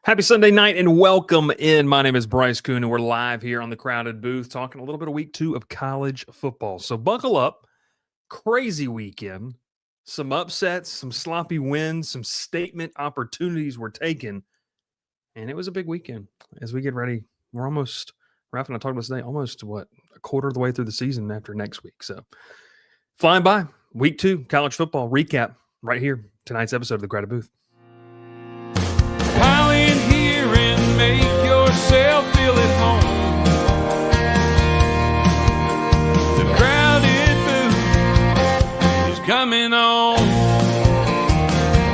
Happy Sunday night and welcome in. My name is Bryce Koon, and we're live here on the Crowded Booth talking a little bit of week 2 of college football. So buckle up. Crazy weekend. Some upsets, some sloppy wins, some statement opportunities were taken. And it was a big weekend. As we get ready, we're almost, Ralph and I talked about today, almost a quarter of the way through the season after next week. So flying by. Week 2 college football recap right here. Tonight's episode of the Crowded Booth. Pile in here and make yourself feel at home. The Crowded Booth is coming on.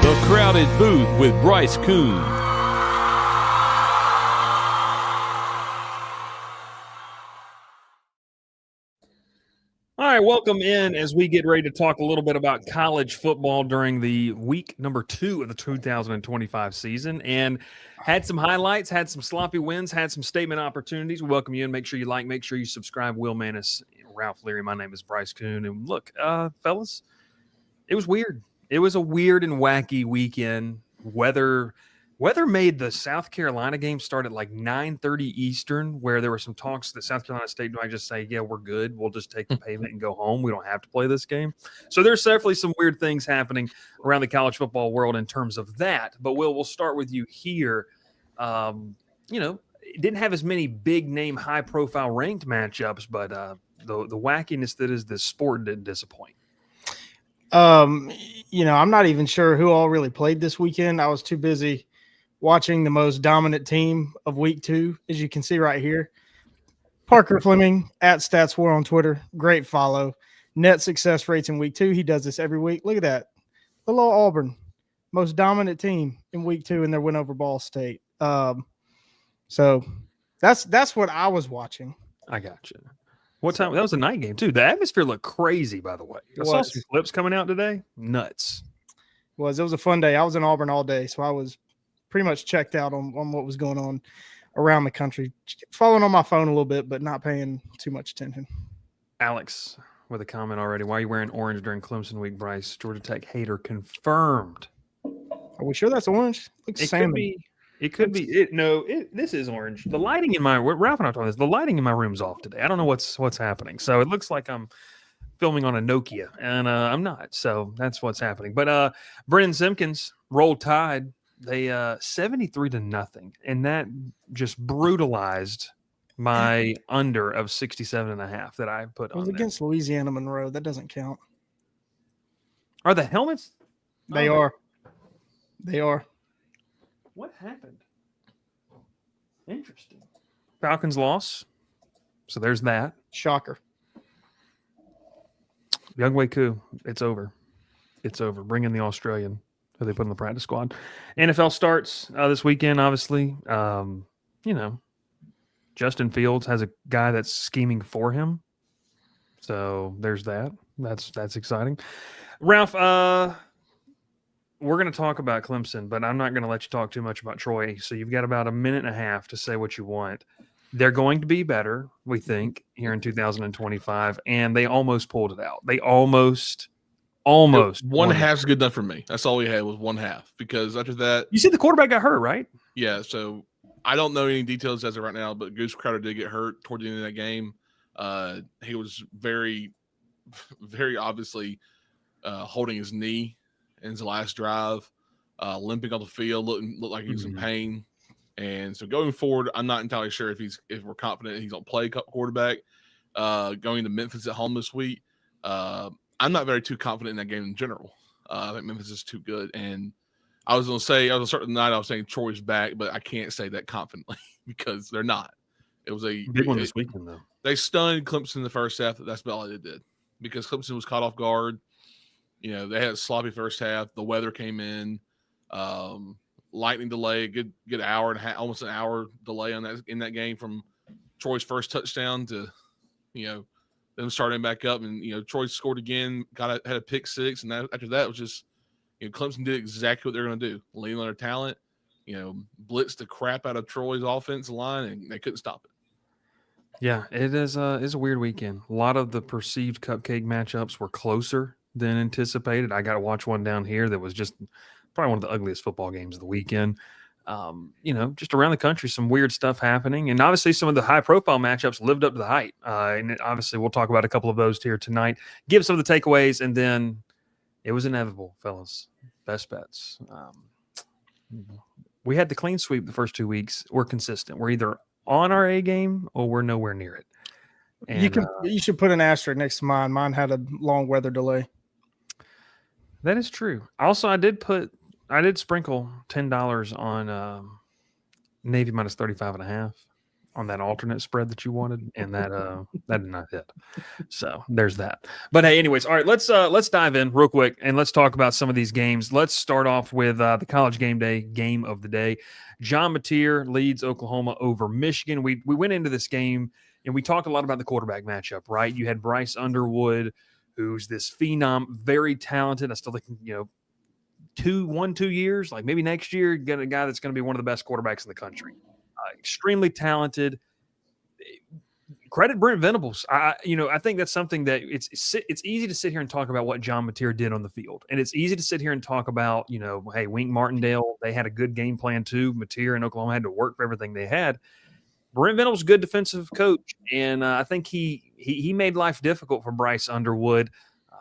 The Crowded Booth with Bryce Koon. All right, welcome in as we get ready to talk a little bit about college football during the week number 2 of the 2025 season, and had some highlights, had some sloppy wins, had some statement opportunities. We welcome you in. Make sure you like, make sure you subscribe. Will Manis, Ralph Leary, my name is Bryce Koon, and look, fellas, it was weird. It was a weird and wacky weekend. Weather made the South Carolina game start at like 9:30 Eastern, where there were some talks that South Carolina State might just say, yeah, we're good. We'll just take the payment and go home. We don't have to play this game. So there's definitely some weird things happening around the college football world in terms of that. But we'll start with you here. It didn't have as many big name, high profile ranked matchups, but the wackiness that is the sport didn't disappoint. I'm not even sure who all really played this weekend. I was too busy watching the most dominant team of week 2, as you can see right here. Parker Fleming at StatsWar on Twitter. Great follow. Net success rates in week 2. He does this every week. Look at that. Little old Auburn, most dominant team in week 2 in their win over Ball State. So that's what I was watching. I got you. What time? That was a night game, too. The atmosphere looked crazy, by the way. I saw some clips coming out today. Nuts. It was a fun day. I was in Auburn all day, so I was pretty much checked out on what was going on around the country. Following on my phone a little bit, but not paying too much attention. Alex with a comment already. Why are you wearing orange during Clemson week, Bryce? Georgia Tech hater confirmed. Are we sure that's orange? Looks salmon. It could be. This is orange. The lighting in my Ralph and I talking this. The lighting in my room's off today. I don't know what's happening. So it looks like I'm filming on a Nokia, and I'm not. So that's what's happening. But Brennan Simpkins rolled Tide. They 73-0, and that just brutalized my under of 67.5 that I put on. It was against Louisiana Monroe. That doesn't count. Are the helmets? They are. They are. What happened? Interesting. Falcons loss. So there's that. Shocker. Younghoe Koo. It's over. It's over. Bring in the Australian who they put in the practice squad. NFL starts this weekend, obviously. Justin Fields has a guy that's scheming for him. So there's that. That's exciting. Ralph, we're going to talk about Clemson, but I'm not going to let you talk too much about Troy. So you've got about a minute and a half to say what you want. They're going to be better, we think, here in 2025, and they almost pulled it out. They almost. One half's good enough for me. That's all we had was one half, because after that, you said the quarterback got hurt, right? Yeah. So I don't know any details as of right now, but Goose Crowder did get hurt toward the end of that game. He was very, very obviously holding his knee in his last drive, limping on the field, looked like he was in pain. And so going forward, I'm not entirely sure if we're confident he's going to play quarterback. Going to Memphis at home this week, I'm not very too confident in that game in general. I think Memphis is too good. And I was going to say, I was starting the night, I was saying Troy's back, but I can't say that confidently because they're not. It was a big one this weekend, though. They stunned Clemson in the first half. That's about all they did because Clemson was caught off guard. They had a sloppy first half. The weather came in, lightning delay, a good hour and a half, almost an hour delay in that game from Troy's first touchdown to, them starting back up, and Troy scored again, had a pick six, and after that it was just Clemson did exactly what they're going to do, lean on their talent, blitz the crap out of Troy's offensive line, and they couldn't stop it. Yeah, it is it's a weird weekend. A lot of the perceived cupcake matchups were closer than anticipated. I got to watch one down here that was just probably one of the ugliest football games of the weekend. Just around the country, some weird stuff happening. And obviously some of the high-profile matchups lived up to the hype. And obviously we'll talk about a couple of those here tonight, give some of the takeaways, and then it was inevitable, fellas. Best bets. We had the clean sweep the first 2 weeks. We're consistent. We're either on our A game or we're nowhere near it. And, you should put an asterisk next to mine. Mine had a long weather delay. That is true. Also, I did sprinkle $10 on Navy minus 35.5 on that alternate spread that you wanted, and that did not hit. So there's that. But hey, anyways, all right, let's dive in real quick and let's talk about some of these games. Let's start off with the College Game Day game of the day. John Mateer leads Oklahoma over Michigan. We went into this game and we talked a lot about the quarterback matchup, right? You had Bryce Underwood, who's this phenom, very talented. I still think 2 years, like maybe next year, get a guy that's going to be one of the best quarterbacks in the country. Extremely talented. Credit Brent Venables. I think that's something that it's easy to sit here and talk about what John Mateer did on the field, and it's easy to sit here and talk about hey, Wink Martindale, they had a good game plan too. Mateer and Oklahoma had to work for everything they had. Brent Venables, good defensive coach, and I think he made life difficult for Bryce Underwood.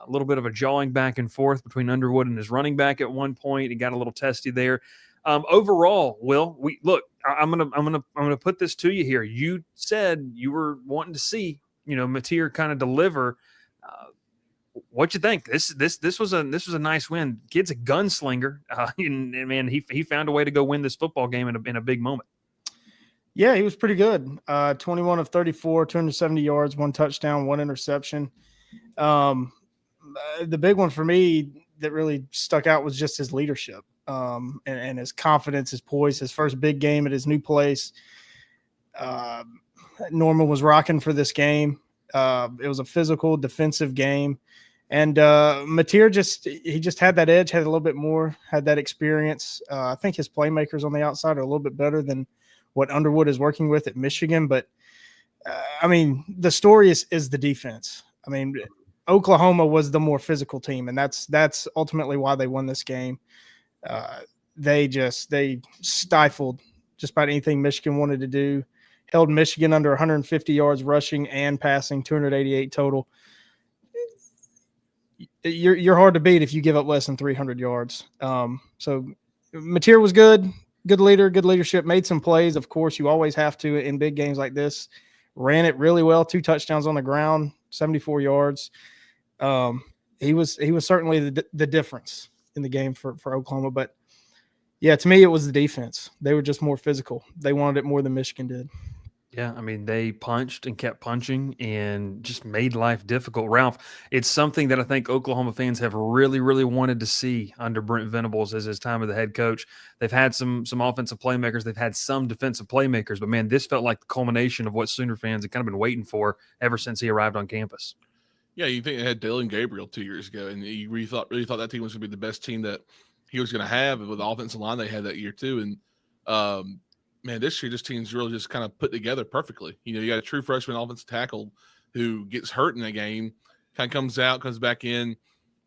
A little bit of a jawing back and forth between Underwood and his running back at one point. He got a little testy there. Overall, Will, I'm gonna put this to you here. You said you were wanting to see Mateer kind of deliver. What you think? This was a nice win. Kid's a gunslinger, and man, he found a way to go win this football game in a big moment. Yeah, he was pretty good. 21 of 34, 270 yards, 1 touchdown, 1 interception. The big one for me that really stuck out was just his leadership and his confidence, his poise, his first big game at his new place. Norman was rocking for this game. It was a physical, defensive game. And Mateer just had that edge, had a little bit more, had that experience. I think his playmakers on the outside are a little bit better than what Underwood is working with at Michigan. But, the story is the defense. Oklahoma was the more physical team, and that's ultimately why they won this game. They stifled just about anything Michigan wanted to do, held Michigan under 150 yards rushing and passing, 288 total. You're hard to beat if you give up less than 300 yards. So Mateer was good leader, good leadership, made some plays. Of course, you always have to in big games like this. Ran it really well, 2 touchdowns on the ground, 74 yards. He was certainly the difference in the game for Oklahoma. But yeah, to me, it was the defense. They were just more physical. They wanted it more than Michigan did. Yeah, they punched and kept punching and just made life difficult. Ralph, it's something that I think Oklahoma fans have really, really wanted to see under Brent Venables as his time as the head coach. They've had some offensive playmakers. They've had some defensive playmakers. But, man, this felt like the culmination of what Sooner fans had kind of been waiting for ever since he arrived on campus. Yeah, you think they had Dylan Gabriel 2 years ago, and you really thought that team was going to be the best team that he was going to have with the offensive line they had that year too. And, man, this year, this team's really just kind of put together perfectly. You got a true freshman offensive tackle who gets hurt in a game, kind of comes back in,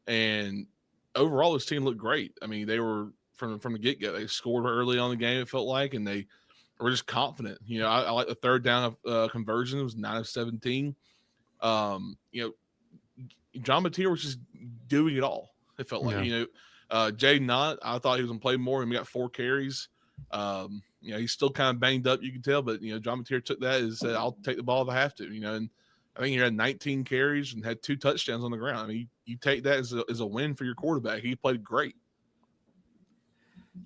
and overall, this team looked great. They were from the get-go. They scored early on the game, it felt like, and they were just confident. I like the third down conversion. It was 9 of 17. John Mateer was just doing it all. It felt like, Jay Knott, I thought he was going to play more, and we got 4 carries. He's still kind of banged up, you can tell, but John Mateer took that and said, "I'll take the ball if I have to." And I think he had 19 carries and had 2 touchdowns on the ground. You take that as a win for your quarterback. He played great.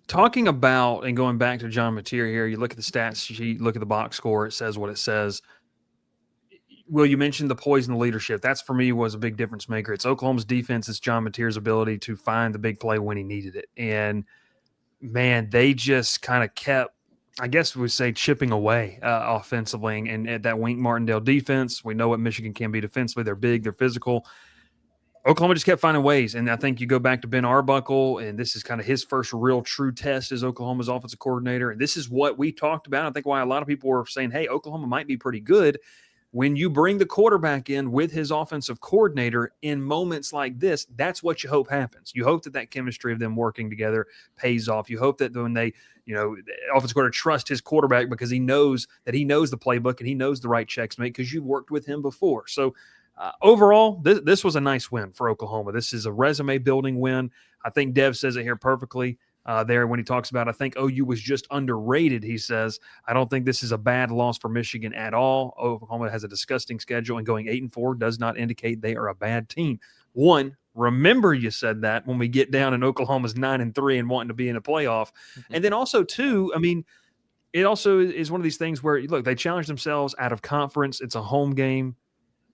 Talking about and going back to John Mateer here, you look at the stats sheet, look at the box score, it says what it says. Will, you mentioned the poise and the leadership. That's, for me, was a big difference maker. It's Oklahoma's defense. It's John Mateer's ability to find the big play when he needed it. And, man, they just kind of kept, I guess we would say, chipping away offensively. And at that Wink Martindale defense, we know what Michigan can be defensively. They're big. They're physical. Oklahoma just kept finding ways. And I think you go back to Ben Arbuckle, and this is kind of his first real true test as Oklahoma's offensive coordinator. And this is what we talked about. I think why a lot of people were saying, hey, Oklahoma might be pretty good. when you bring the quarterback in with his offensive coordinator in moments like this, that's what you hope happens. You hope that chemistry of them working together pays off. You hope that when they, the offensive coordinator trusts his quarterback because he knows the playbook and he knows the right checks to make because you've worked with him before. So overall, this was a nice win for Oklahoma. This is a resume building win. I think Dev says it here perfectly. There when he talks about, I think OU was just underrated, he says. I don't think this is a bad loss for Michigan at all. Oklahoma has a disgusting schedule, and going 8-4 does not indicate they are a bad team. One, remember you said that when we get down and Oklahoma's 9-3 and wanting to be in a playoff. Mm-hmm. And then also, two, I mean, it also is one of these things where, look, they challenged themselves out of conference. It's a home game.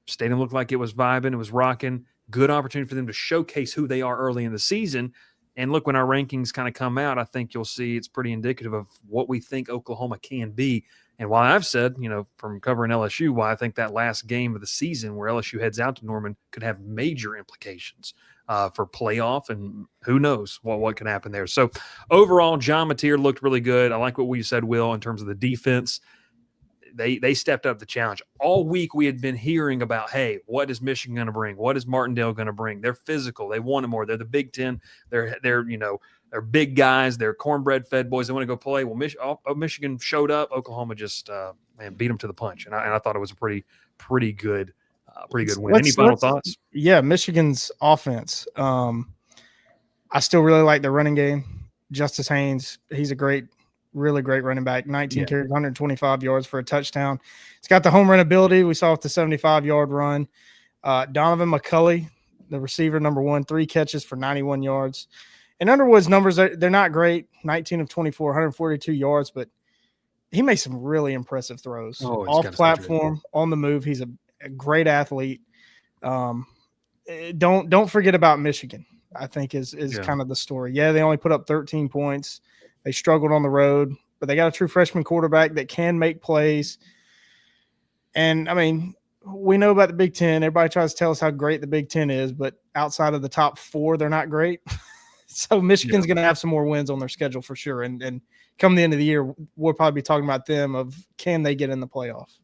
Stadium looked like it was vibing. It was rocking. Good opportunity for them to showcase who they are early in the season. And look, when our rankings kind of come out, I think you'll see it's pretty indicative of what we think Oklahoma can be. And why I've said, from covering LSU, why I think that last game of the season where LSU heads out to Norman could have major implications for playoff, and who knows what can happen there. So overall, John Mateer looked really good. I like what we said, Will, in terms of the defense. They stepped up the challenge. All week we had been hearing about, hey, what is Michigan going to bring? What is Martindale going to bring? They're physical. They want it more. They're the Big Ten. They're big guys. They're cornbread-fed boys. They want to go play. Well, Michigan showed up. Oklahoma just beat them to the punch, and I thought it was a pretty good win. Any final thoughts? Yeah, Michigan's offense. I still really like the running game. Justice Haynes, he's a really great running back. 19 carries, 125 yards for a touchdown. He's got the home run ability. We saw with the 75-yard run. Donovan McCulley, the receiver, number 1, 3 catches for 91 yards. And Underwood's numbers, they're not great. 19 of 24, 142 yards, but he makes some really impressive throws. Off platform, on the move. He's a great athlete. Don't forget about Michigan, I think is kind of the story. Yeah, they only put up 13 points. They struggled on the road, but they got a true freshman quarterback that can make plays. And, I mean, we know about the Big Ten. Everybody tries to tell us how great the Big Ten is, but outside of the top 4, they're not great. So Michigan's going to have some more wins on their schedule for sure. And come the end of the year, we'll probably be talking about them of can they get in the playoff.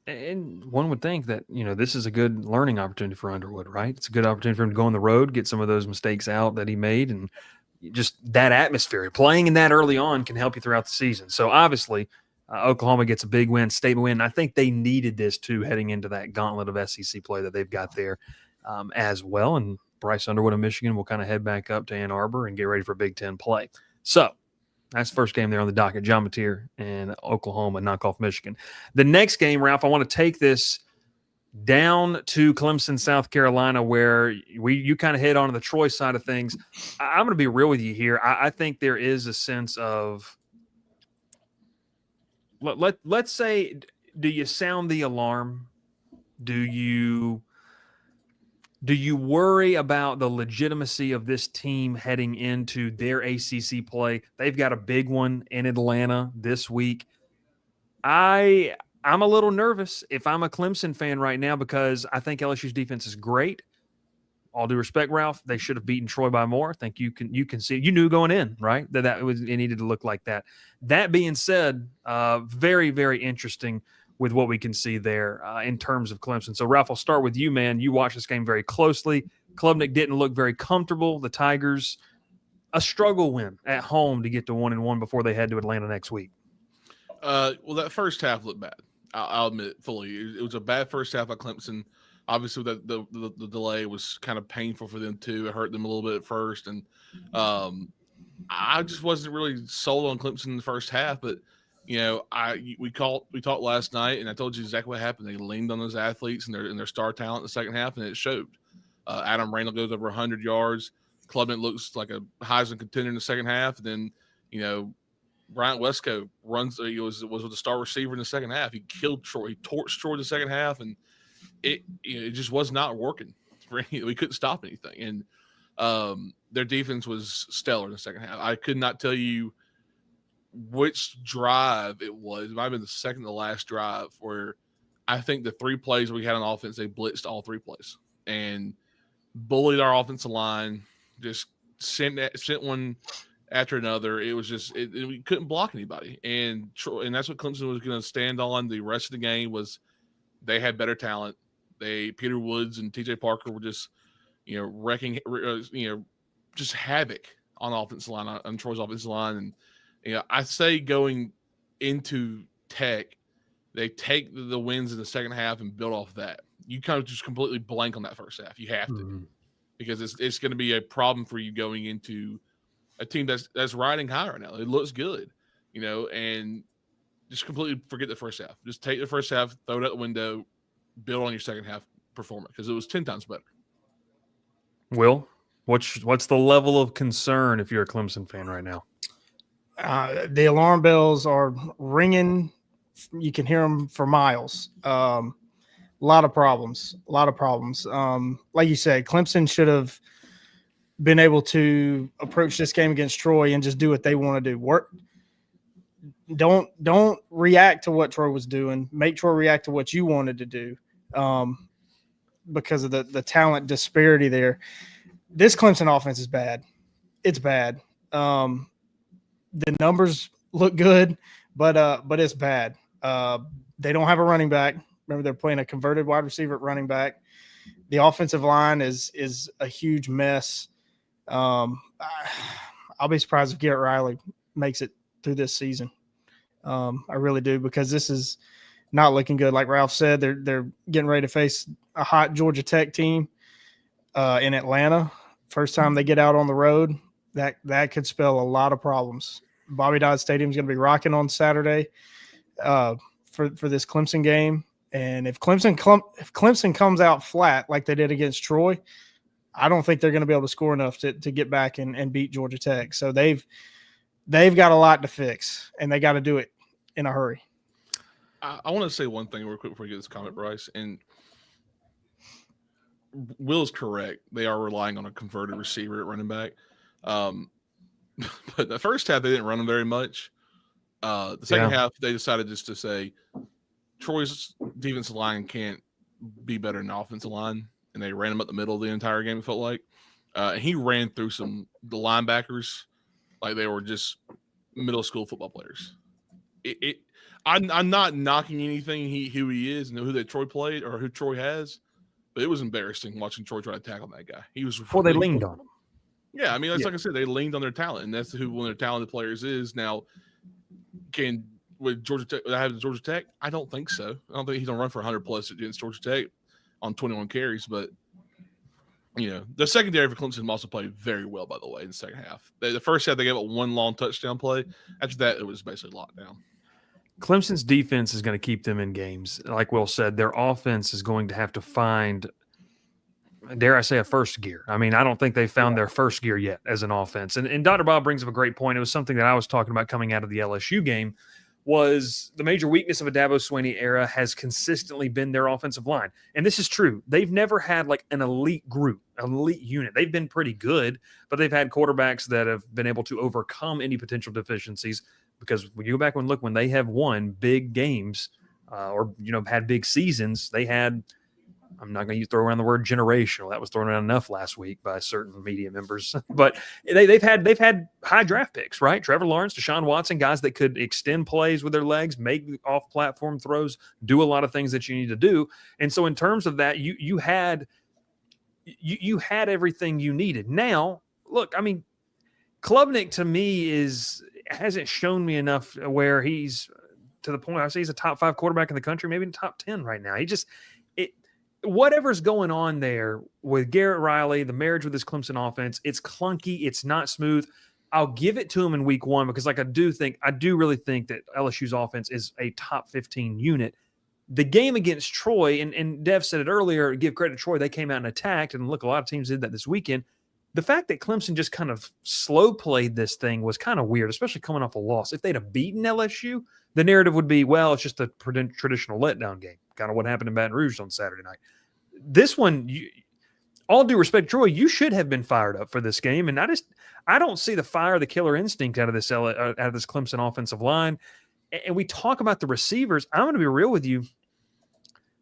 And one would think that, this is a good learning opportunity for Underwood, right? It's a good opportunity for him to go on the road, get some of those mistakes out that he made, and just that atmosphere. Playing in that early on can help you throughout the season. So obviously, Oklahoma gets a big win, statement win. I think they needed this too, heading into that gauntlet of SEC play that they've got there as well. And Bryce Underwood of Michigan will kind of head back up to Ann Arbor and get ready for Big Ten play. So that's the first game there on the docket. John Mateer and Oklahoma knock off Michigan. The next game, Ralph, I want to take this down to Clemson, South Carolina, where you kind of hit on the Troy side of things. I'm going to be real with you here. I think there is a sense of let's say, do you sound the alarm? Do you worry about the legitimacy of this team heading into their ACC play? They've got a big one in Atlanta this week. I'm a little nervous if I'm a Clemson fan right now because I think LSU's defense is great. All due respect, Ralph, they should have beaten Troy by more. I think you can see, you knew going in, right, that it needed to look like that. That being said, very, very interesting with what we can see there in terms of Clemson. So, Ralph, I'll start with you, man. You watched this game very closely. Klubnik didn't look very comfortable. The Tigers, a struggle win at home to get to 1-1 before they head to Atlanta next week. Well, that first half looked bad. I'll admit it fully. It was a bad first half by Clemson. Obviously, the delay was kind of painful for them too. It hurt them a little bit at first, and I just wasn't really sold on Clemson in the first half. But we talked last night, and I told you exactly what happened. They leaned on those athletes and their star talent in the second half, and it showed. Adam Randall goes over 100 yards. Klubnik looks like a Heisman contender in the second half. And then Bryant Wesco runs. He was with the star receiver in the second half. He killed Troy. He torched Troy in the second half, and it just was not working. We couldn't stop anything, and their defense was stellar in the second half. I could not tell you which drive it was. It might have been the second to last drive where I think the 3 plays we had on offense, they blitzed all 3 plays and bullied our offensive line. Just sent one after another. It was just we couldn't block anybody, and that's what Clemson was going to stand on the rest of the game. Was They had better talent. Peter Woods and TJ Parker were just, wrecking, just havoc on the offensive line, on Troy's offensive line. And, I say going into Tech, they take the wins in the second half and build off that. You kind of just completely blank on that first half. You have to, because it's going to be a problem for you going into a team that's riding high right now. It looks good, and just completely forget the first half. Just take the first half, throw it out the window, build on your second half performance, because it was 10 times better. Will, what's the level of concern if you're a Clemson fan right now? The alarm bells are ringing. You can hear them for miles. A lot of problems. Like you said, Clemson should have been able to approach this game against Troy and just do what they want to do. Don't react to what Troy was doing. Make Troy react to what you wanted to do, because of the talent disparity there. This Clemson offense is bad. It's bad. The numbers look good, but it's bad. They don't have a running back. Remember, they're playing a converted wide receiver at running back. The offensive line is a huge mess. I'll be surprised if Garrett Riley makes it through this season. I really do, because this is not looking good. Like Ralph said, they're getting ready to face a hot Georgia Tech team in Atlanta. First time they get out on the road, that could spell a lot of problems. Bobby Dodd Stadium is going to be rocking on Saturday for this Clemson game. And if Clemson comes out flat like they did against Troy, I don't think they're going to be able to score enough to get back and beat Georgia Tech. So they've got a lot to fix, and they got to do it in a hurry. I want to say one thing real quick before you get this comment, Bryce. And Will is correct. They are relying on a converted receiver at running back. But the first half, they didn't run him very much. The second half, they decided just to say Troy's defensive line can't be better than the offensive line, and they ran him up the middle the entire game, it felt like. And he ran through the linebackers like they were just middle school football players. I'm not knocking anything who he is and who that Troy played or who Troy has, but it was embarrassing watching Troy try to tackle that guy. He was They leaned on him. Yeah, I mean, like I said, they leaned on their talent, and that's who one of their talented players is. Now, with Georgia Tech, have Georgia Tech? I don't think so. I don't think he's gonna run for 100+ against Georgia Tech on 21 carries. But the secondary for Clemson also played very well, by the way, in the second half. The first half they gave up one long touchdown play. After that, it was basically locked down. Clemson's defense is going to keep them in games. Like Will said, their offense is going to have to find, dare I say, a first gear. I mean, I don't think they've found their first gear yet as an offense. And Dr. Bob brings up a great point. It was something that I was talking about coming out of the LSU game, was the major weakness of a Dabo Swinney era has consistently been their offensive line. And this is true. They've never had like an elite group, an elite unit. They've been pretty good, but they've had quarterbacks that have been able to overcome any potential deficiencies. Because when you go back and look, when they have won big games or had big seasons, they had, I'm not going to throw around the word generational. That was thrown around enough last week by certain media members. But they've had high draft picks, right? Trevor Lawrence, Deshaun Watson, guys that could extend plays with their legs, make off-platform throws, do a lot of things that you need to do. And so in terms of that, you had everything you needed. Now, look, I mean, Klubnik to me hasn't shown me enough where he's to the point I say he's a top 5 quarterback in the country, maybe in the top 10 right now. Whatever's going on there with Garrett Riley, the marriage with this Clemson offense, it's clunky. It's not smooth. I'll give it to him in week 1 because I do really think that LSU's offense is a top 15 unit. The game against Troy, and Dev said it earlier, give credit to Troy, they came out and attacked, and look, a lot of teams did that this weekend. The fact that Clemson just kind of slow played this thing was kind of weird, especially coming off a loss. If they'd have beaten LSU, the narrative would be, well, it's just a traditional letdown game, kind of what happened in Baton Rouge on Saturday night. This one, all due respect, Troy, you should have been fired up for this game, and I don't see the fire, the killer instinct out of this Clemson offensive line. And we talk about the receivers. I'm going to be real with you.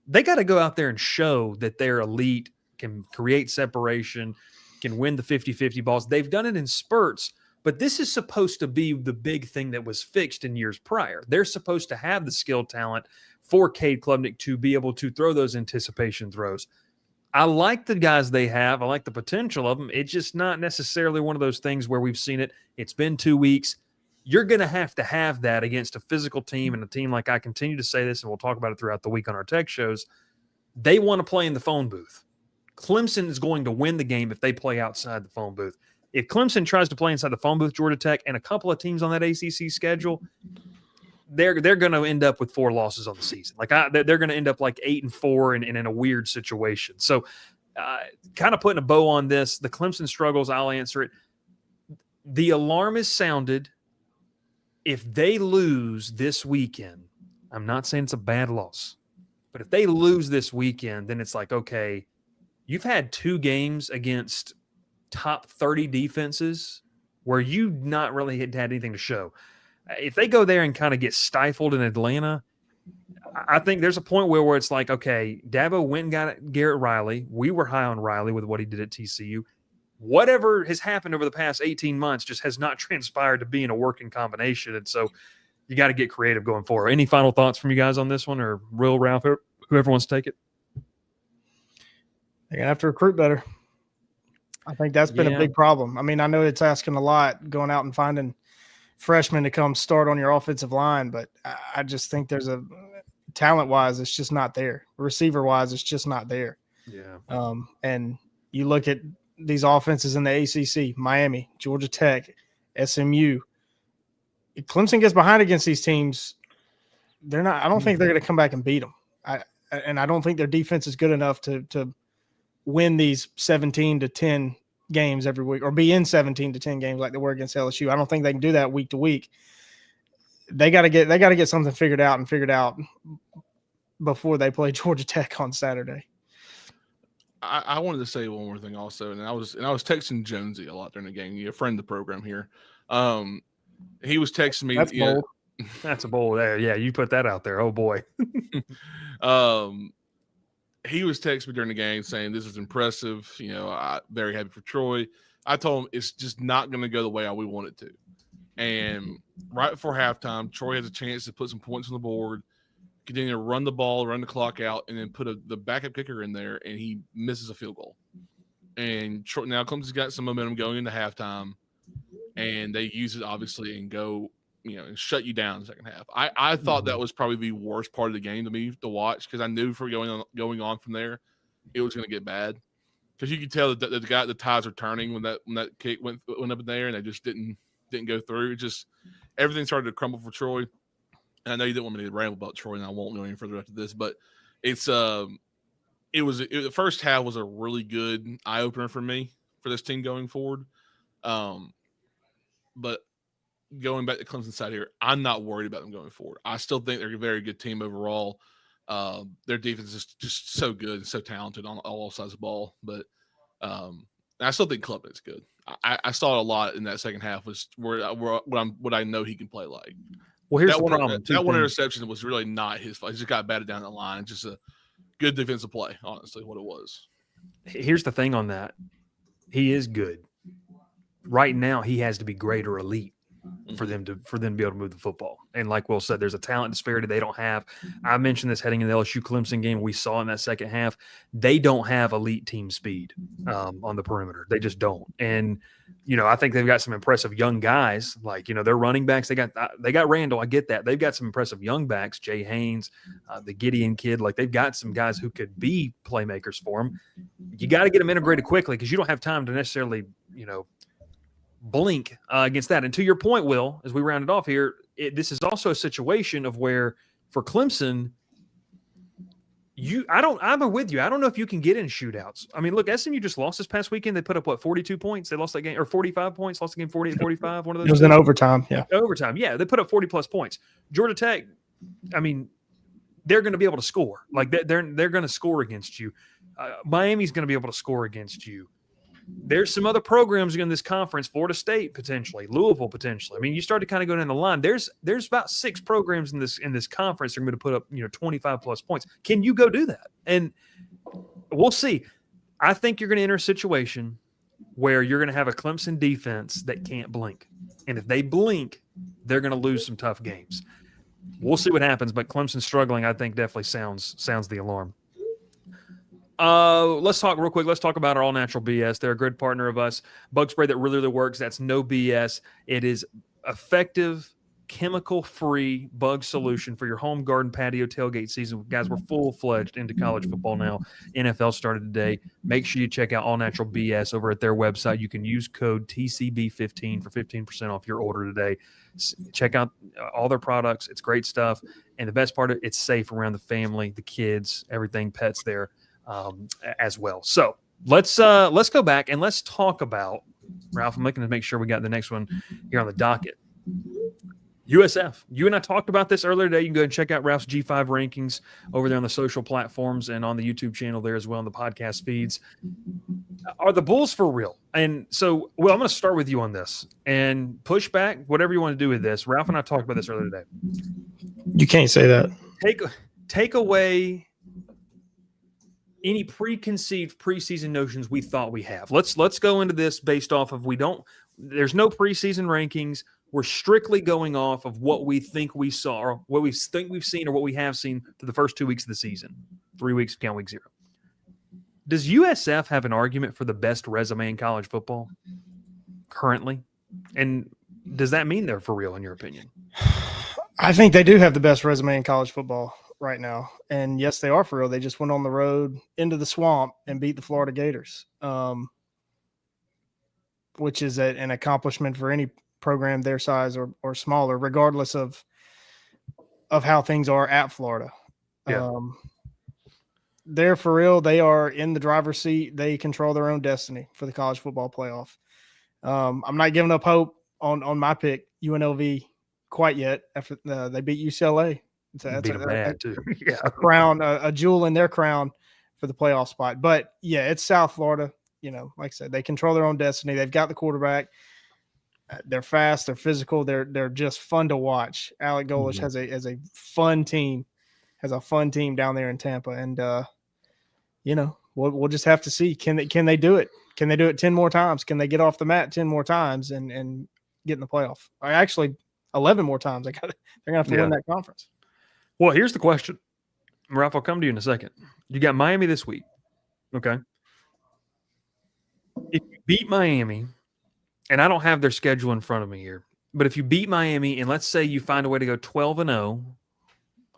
They got to go out there and show that they're elite, can create separation, can win the 50-50 balls. They've done it in spurts, but this is supposed to be the big thing that was fixed in years prior. They're supposed to have the skill talent for Cade Klubnik to be able to throw those anticipation throws. I like the guys they have. I like the potential of them. It's just not necessarily one of those things where we've seen it. It's been 2 weeks. You're going to have that against a physical team, and a team like, I continue to say this, and we'll talk about it throughout the week on our tech shows. They want to play in the phone booth. Clemson is going to win the game if they play outside the phone booth. If Clemson tries to play inside the phone booth, Georgia Tech, and a couple of teams on that ACC schedule, they're going to end up with 4 losses on the season. They're going to end up like 8-4 and in a weird situation. So kind of putting a bow on this, the Clemson struggles, I'll answer it. The alarm is sounded. If they lose this weekend, I'm not saying it's a bad loss, but if they lose this weekend, then it's like, okay, you've had 2 games against top 30 defenses where you not really had anything to show. If they go there and kind of get stifled in Atlanta, I think there's a point where it's like, okay, Dabo went and got Garrett Riley. We were high on Riley with what he did at TCU. Whatever has happened over the past 18 months just has not transpired to be in a working combination. And so you got to get creative going forward. Any final thoughts from you guys on this one, or Will, Ralph, whoever wants to take it? They're going to have to recruit better. I think that's been a big problem. I mean, I know it's asking a lot going out and finding freshmen to come start on your offensive line, but I just think there's a talent-wise, it's just not there. Receiver-wise, it's just not there. Yeah. And you look at these offenses in the ACC, Miami, Georgia Tech, SMU. If Clemson gets behind against these teams, I don't think they're going to come back and beat them. I don't think their defense is good enough to win these 17-10 games every week, or be in 17-10 games like they were against LSU. I don't think they can do that week to week. They got to get something figured out before they play Georgia Tech on Saturday. I wanted to say one more thing also, and I was texting Jonesy a lot during the game. You're a friend of the program here. He was texting me. That's bold. That's a bold. Yeah, you put that out there. Oh boy. He was texting me during the game saying this is impressive. Very happy for Troy. I told him it's just not going to go the way we want it to. And right before halftime, Troy has a chance to put some points on the board, continue to run the ball, run the clock out, and then put the backup kicker in there, and he misses a field goal. And now Clemson's got some momentum going into halftime, and they use it obviously and go, and shut you down in the second half. I thought that was probably the worst part of the game to me to watch, because I knew for going on from there, it was going to get bad. Because you could tell that the tides are turning when that kick went up in there, and they just didn't go through. It just, everything started to crumble for Troy. And I know you didn't want me to ramble about Troy, and I won't go any further after this, but the first half was a really good eye opener for me for this team going forward. But going back to Clemson side here, I'm not worried about them going forward. I still think they're a very good team overall. Their defense is just so good and so talented on all sides of the ball. But I still think Klubnik's good. I saw it a lot in that second half, was what I know he can play like. Well, here's the problem. That one interception was really not his fault. He just got batted down the line. Just a good defensive play, honestly, what it was. Here's the thing on that. He is good. Right now, he has to be great or elite for them to be able to move the football. And like Will said, there's a talent disparity they don't have. I mentioned this heading in the LSU Clemson game. We saw in that second half, they don't have elite team speed on the perimeter. They just don't. And I think they've got some impressive young guys. Like their running backs. They got Randall. I get that. They've got some impressive young backs. Jay Haynes, the Gideon kid. Like they've got some guys who could be playmakers for them. You got to get them integrated quickly, because you don't have time to necessarily blink against that. And to your point, Will, as we round it off here, this is also a situation of where for Clemson, I'm with you. I don't know if you can get in shootouts. I mean, look, SMU just lost this past weekend. They put up 42 points. They lost that game, or 45 points, lost the game 48-45. One of those. It was in overtime. Yeah. Overtime. Yeah. They put up 40 plus points. Georgia Tech, I mean, they're going to be able to score. Like they're going to score against you. Miami's going to be able to score against you. There's some other programs in this conference, Florida State potentially, Louisville potentially. I mean, you start to kind of go down the line. There's about 6 programs in this conference that are going to put up 25 plus points. Can you go do that? And we'll see. I think you're going to enter a situation where you're going to have a Clemson defense that can't blink, and if they blink, they're going to lose some tough games. we'll see what happens. But Clemson struggling, I think, definitely sounds the alarm. Let's talk real quick. Let's talk about our All Natural BS. They're a good partner of us. Bug spray that really works. That's no BS. It is effective, chemical-free bug solution for your home, garden, patio, tailgate season. Guys, we're full-fledged into college football now. NFL started today. Make sure you check out All Natural BS over at their website. You can use code TCB15 for 15% off your order today. Check out all their products. It's great stuff. And the best part of it, it's safe around the family, the kids, everything, pets there. As well. So let's go back and let's talk about, Ralph, I'm looking to make sure we got the next one here on the docket. USF. You and I talked about this earlier today. You can go and check out Ralph's G5 rankings over there on the social platforms and on the YouTube channel there as well, on the podcast feeds. Are the Bulls for real? And so, Will, I'm going to start with you on this and push back, whatever you want to do with this. Ralph and I talked about this earlier today. You can't say that. Take away any preconceived preseason notions we thought we have. Let's go into this based off of there's no preseason rankings. We're strictly going off of what we think we saw or what we think we've seen or what we have seen for the first 2 weeks of the season. 3 weeks, count week 0. Does USF have an argument for the best resume in college football currently? And does that mean they're for real in your opinion? I think they do have the best resume in college football right now. And yes, they are for real. They just went on the road into the swamp and beat the Florida Gators, which is an accomplishment for any program their size or smaller, regardless of how things are at Florida. Yeah. They're for real. They are in the driver's seat. They control their own destiny for the college football playoff. I'm not giving up hope on my pick, UNLV, quite yet after they beat UCLA. That's a crown, a jewel in their crown for the playoff spot. But yeah, it's South Florida. You know, like I said, they control their own destiny. They've got the quarterback. They're fast. They're physical. They're just fun to watch. Alec Golish has a fun team, down there in Tampa, and we'll just have to see. Can they do it? Can they do it 10 more times? Can they get off the mat 10 more times and get in the playoff? Or actually, 11 more times. They're gonna have to win that conference. Well, here's the question. Ralph, I'll come to you in a second. You got Miami this week. Okay. If you beat Miami, and I don't have their schedule in front of me here, but if you beat Miami and let's say you find a way to go 12-0,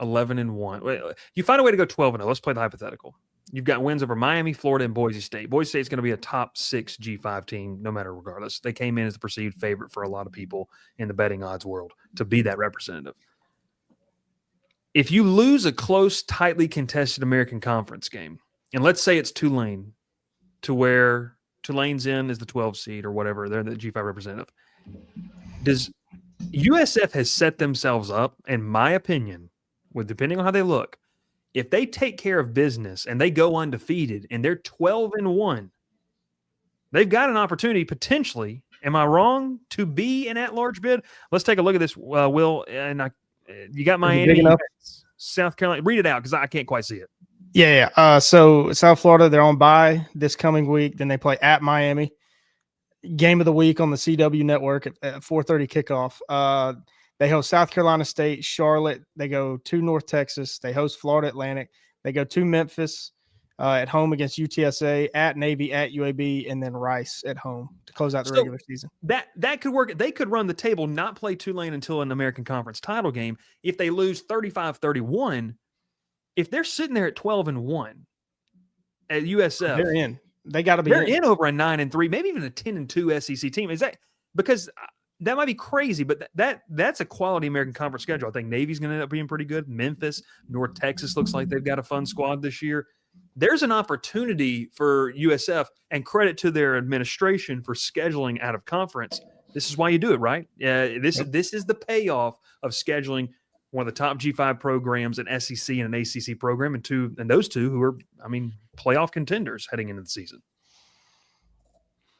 11-1, you find a way to go 12-0. Let's play the hypothetical. You've got wins over Miami, Florida, and Boise State. Boise State's going to be a top 6 G5 team, no matter regardless. They came in as the perceived favorite for a lot of people in the betting odds world to be that representative. If you lose a close, tightly contested American Conference game, and let's say it's Tulane, to where Tulane's in as the 12 seed or whatever, they're the G5 representative. Does USF has set themselves up, in my opinion, with depending on how they look, if they take care of business and they go undefeated and they're 12-1, they've got an opportunity potentially, am I wrong, to be an at-large bid? Let's take a look at this, Will, and you got Miami, South Carolina. Read it out because I can't quite see it. Yeah. So South Florida, they're on bye this coming week. Then they play at Miami. Game of the week on the CW network at 4:30 kickoff. They host South Carolina State, Charlotte. They go to North Texas. They host Florida Atlantic. They go to Memphis at home against UTSA, at Navy, at UAB, and then Rice at home to close out the regular season. That could work. They could run the table, not play Tulane until an American Conference title game. If they lose 35-31, if they're sitting there at 12-1 at USF, they're in. They got to be. They're in over a 9-3, maybe even a 10-2 SEC team. Is that because that might be crazy? But that's a quality American Conference schedule. I think Navy's going to end up being pretty good. Memphis, North Texas looks like they've got a fun squad this year. There's an opportunity for USF, and credit to their administration for scheduling out of conference. This is why you do it, right? This is the payoff of scheduling one of the top G5 programs, an SEC and an ACC program, and those two who are, playoff contenders heading into the season.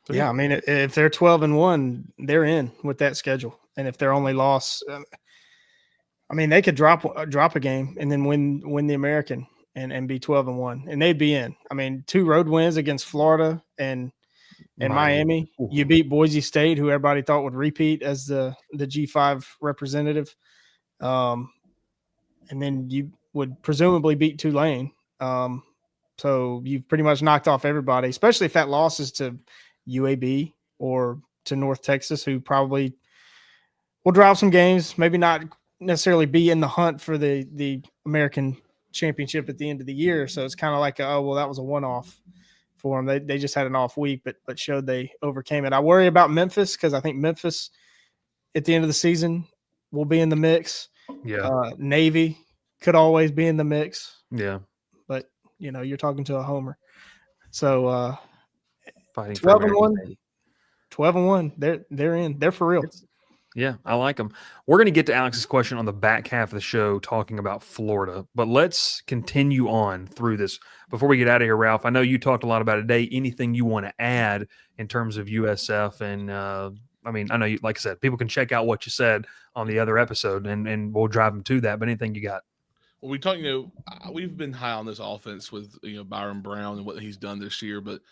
So, yeah, if they're 12-1, they're in with that schedule. And if their only loss, they could drop a game and then win the American and be 12-1, and they'd be in. 2 road wins against Florida and Miami. You beat Boise State, who everybody thought would repeat as the G5 representative. and then you would presumably beat Tulane. So you've pretty much knocked off everybody, especially if that loss is to UAB or to North Texas, who probably will drop some games, maybe not necessarily be in the hunt for the American championship at the end of the year. So it's kind of like, oh, well, that was a one-off for them. They just had an off week, but showed they overcame it. I worry about Memphis because I think Memphis at the end of the season will be in the mix. Yeah. Navy could always be in the mix. Yeah. But, you're talking to a homer. So Fighting 12-1. 12-1. They're in. They're for real. Yeah, I like them. We're going to get to Alex's question on the back half of the show talking about Florida, but let's continue on through this. Before we get out of here, Ralph, I know you talked a lot about it today. Anything you want to add in terms of USF? And, I know, like I said, people can check out what you said on the other episode, and we'll drive them to that. But anything you got? Well, we talk, we've been high on this offense with, Byron Brown and what he's done this year, but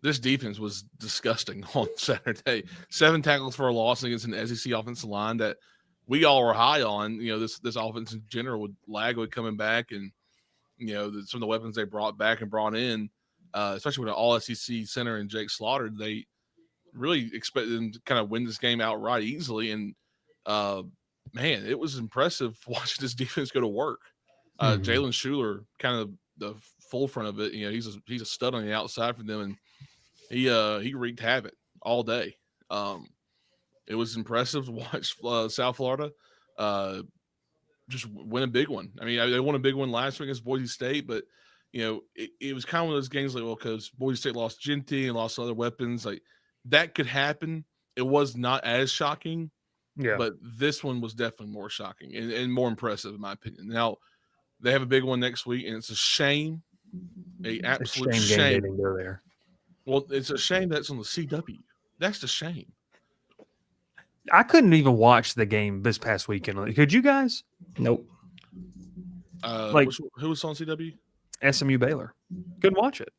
this defense was disgusting on Saturday. 7 tackles for a loss against an SEC offensive line that we all were high on. This offense in general would coming back, and some of the weapons they brought back and brought in, especially with an all SEC center and Jake Slaughter, they really expected them to kind of win this game outright easily. And man, it was impressive watching this defense go to work. Jalen Schuler, kind of the full front of it. He's a stud on the outside for them, and he wreaked havoc all day. It was impressive to watch South Florida just win a big one. I mean, they won a big one last week against Boise State, but it was kind of one of those games like, well, because Boise State lost Genty and lost other weapons, like that could happen. It was not as shocking, but this one was definitely more shocking and more impressive in my opinion. Now they have a big one next week, and it's a shame, absolute shame. They didn't go there. Well, it's a shame that's on the CW. That's the shame. I couldn't even watch the game this past weekend. Could you guys? Nope. Who was on CW? SMU Baylor. Couldn't watch it.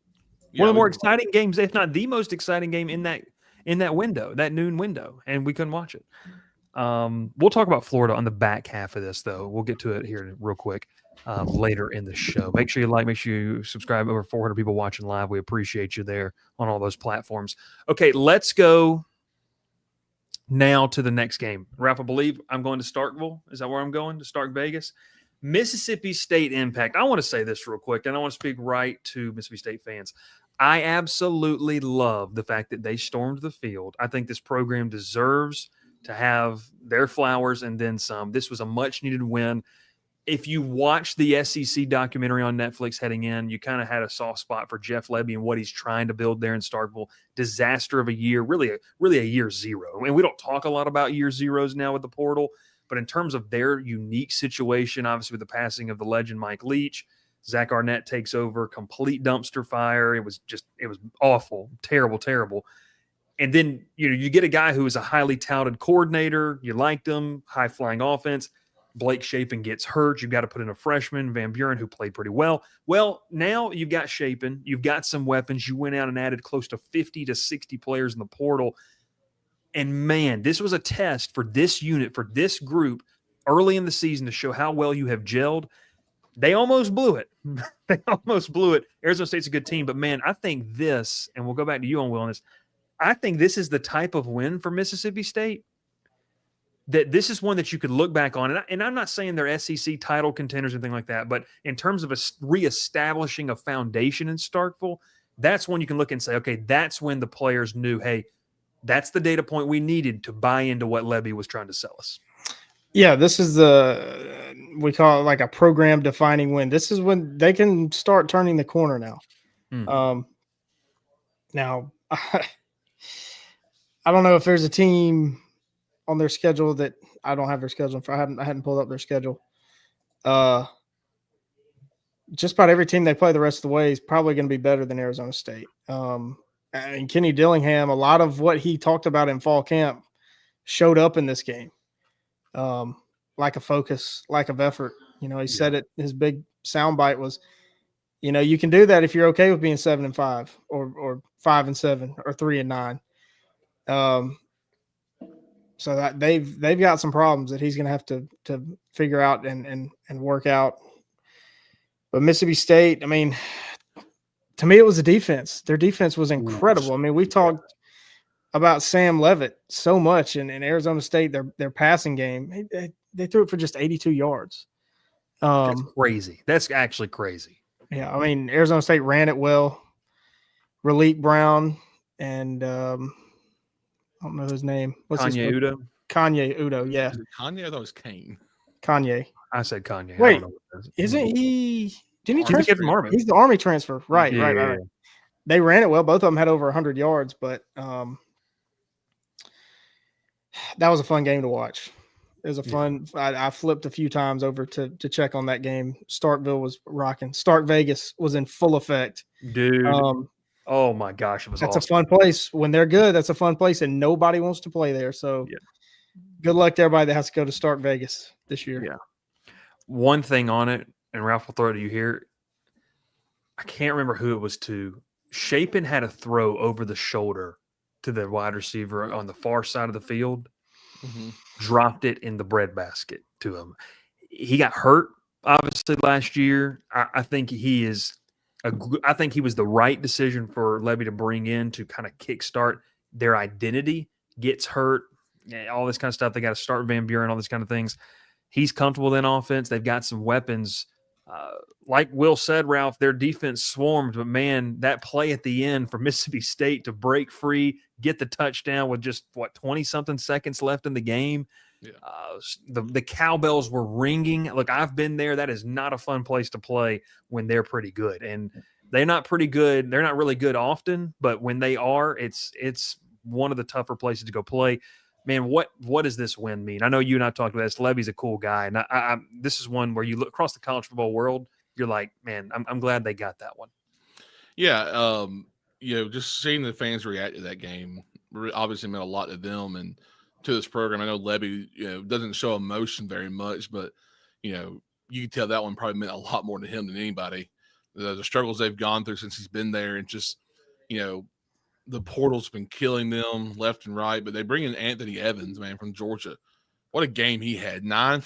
Yeah, one of the more exciting games, if not the most exciting game in that window, that noon window, and we couldn't watch it. We'll talk about Florida on the back half of this, though. We'll get to it here real quick later in the show. Make sure you like, make sure you subscribe. Over 400 people watching live. We appreciate you there on all those platforms. Okay, let's go now to the next game. Ralph, I believe I'm going to Starkville. Is that where I'm going? To Stark Vegas? Mississippi State Impact. I want to say this real quick, and I want to speak right to Mississippi State fans. I absolutely love the fact that they stormed the field. I think this program deserves to have their flowers and then some. This was a much-needed win. If you watch the SEC documentary on Netflix heading in, you kind of had a soft spot for Jeff Lebby and what he's trying to build there in Starkville. Disaster of a year, really a year zero. And we don't talk a lot about year zeros now with the portal, but in terms of their unique situation, obviously with the passing of the legend Mike Leach, Zach Arnett takes over, complete dumpster fire. It was awful, terrible. And then, you get a guy who is a highly touted coordinator. You liked him, high-flying offense. Blake Shapen gets hurt. You've got to put in a freshman, Van Buren, who played pretty well. Well, now you've got Shapen. You've got some weapons. You went out and added close to 50 to 60 players in the portal. And, man, this was a test for this unit, for this group early in the season to show how well you have gelled. They almost blew it. Arizona State's a good team. But, man, I think this, and we'll go back to you on Will on this, I think this is the type of win for Mississippi State that this is one that you could look back on. And I'm not saying they're SEC title contenders or anything like that, but in terms of reestablishing a foundation in Starkville, that's when you can look and say, okay, that's when the players knew, hey, that's the data point we needed to buy into what Lebby was trying to sell us. Yeah, this is we call it like a program defining win. This is when they can start turning the corner now. Now, I don't know if there's a team on their schedule that I don't have their schedule for. I hadn't pulled up their schedule. Just about every team they play the rest of the way is probably going to be better than Arizona State. And Kenny Dillingham, a lot of what he talked about in fall camp showed up in this game. Lack of focus, lack of effort. He said it. His big soundbite was, you can do that if you're okay with being 7-5 or 5-7 or 3-9. So that they've got some problems that he's going to have to figure out and work out. But Mississippi State, I mean, to me, it was the defense. Their defense was incredible. I mean, we talked about Sam Leavitt so much in Arizona State, their passing game. They threw it for just 82 yards. That's crazy. That's actually crazy. Yeah, I mean, Arizona State ran it well. Raleek Brown and I don't know his name. What's Kanye Udo? Kanye Udo, yeah. Is it Kanye? I thought it was Kane. Kanye. I said Kanye. Wait, I don't know what that is. Isn't he? Didn't he He's a transfer? kid from Army. He's the Army transfer. Right, Yeah. right. They ran it well. Both of them had over 100 yards, but that was a fun game to watch. It was a fun. I flipped a few times over to check on that game. Starkville was rocking. Stark Vegas was in full effect. Dude. Oh my gosh, it was That's awesome. a fun place. When they're good, that's a fun place, and nobody wants to play there. So good luck to everybody that has to go to Stark Vegas this year. Yeah. One thing on it, and Ralph will throw it to you here. I can't remember who it was to. Shapen had a throw over the shoulder to the wide receiver on the far side of the field. Mm-hmm. Dropped it in the breadbasket to him. He got hurt, obviously, last year. I think he is I think he was the right decision for Lebby to bring in to kind of kickstart their identity. Gets hurt, all this kind of stuff. They got to start Van Buren, all these kind of things. He's comfortable in offense. They've got some weapons. Like Will said, Ralph, their defense swarmed, but man, that play at the end for Mississippi State to break free, get the touchdown with just 20-something seconds left in the game. Yeah. The cowbells were ringing. Look, I've been there. That is not a fun place to play when they're pretty good, and they're not pretty good. They're not really good often, but when they are, it's one of the tougher places to go play. Man, what does this win mean? I know you and I talked about this. Lebby's a cool guy, and I this is one where you look across the college football world. You're like, man, I'm glad they got that one. Yeah, just seeing the fans react to that game obviously meant a lot to them and to this program. I know Lebby, doesn't show emotion very much, but you can tell that one probably meant a lot more to him than anybody. The struggles they've gone through since he's been there, and just the portal's been killing them left and right. But they bring in Anthony Evans, man, from Georgia. What a game he had! 9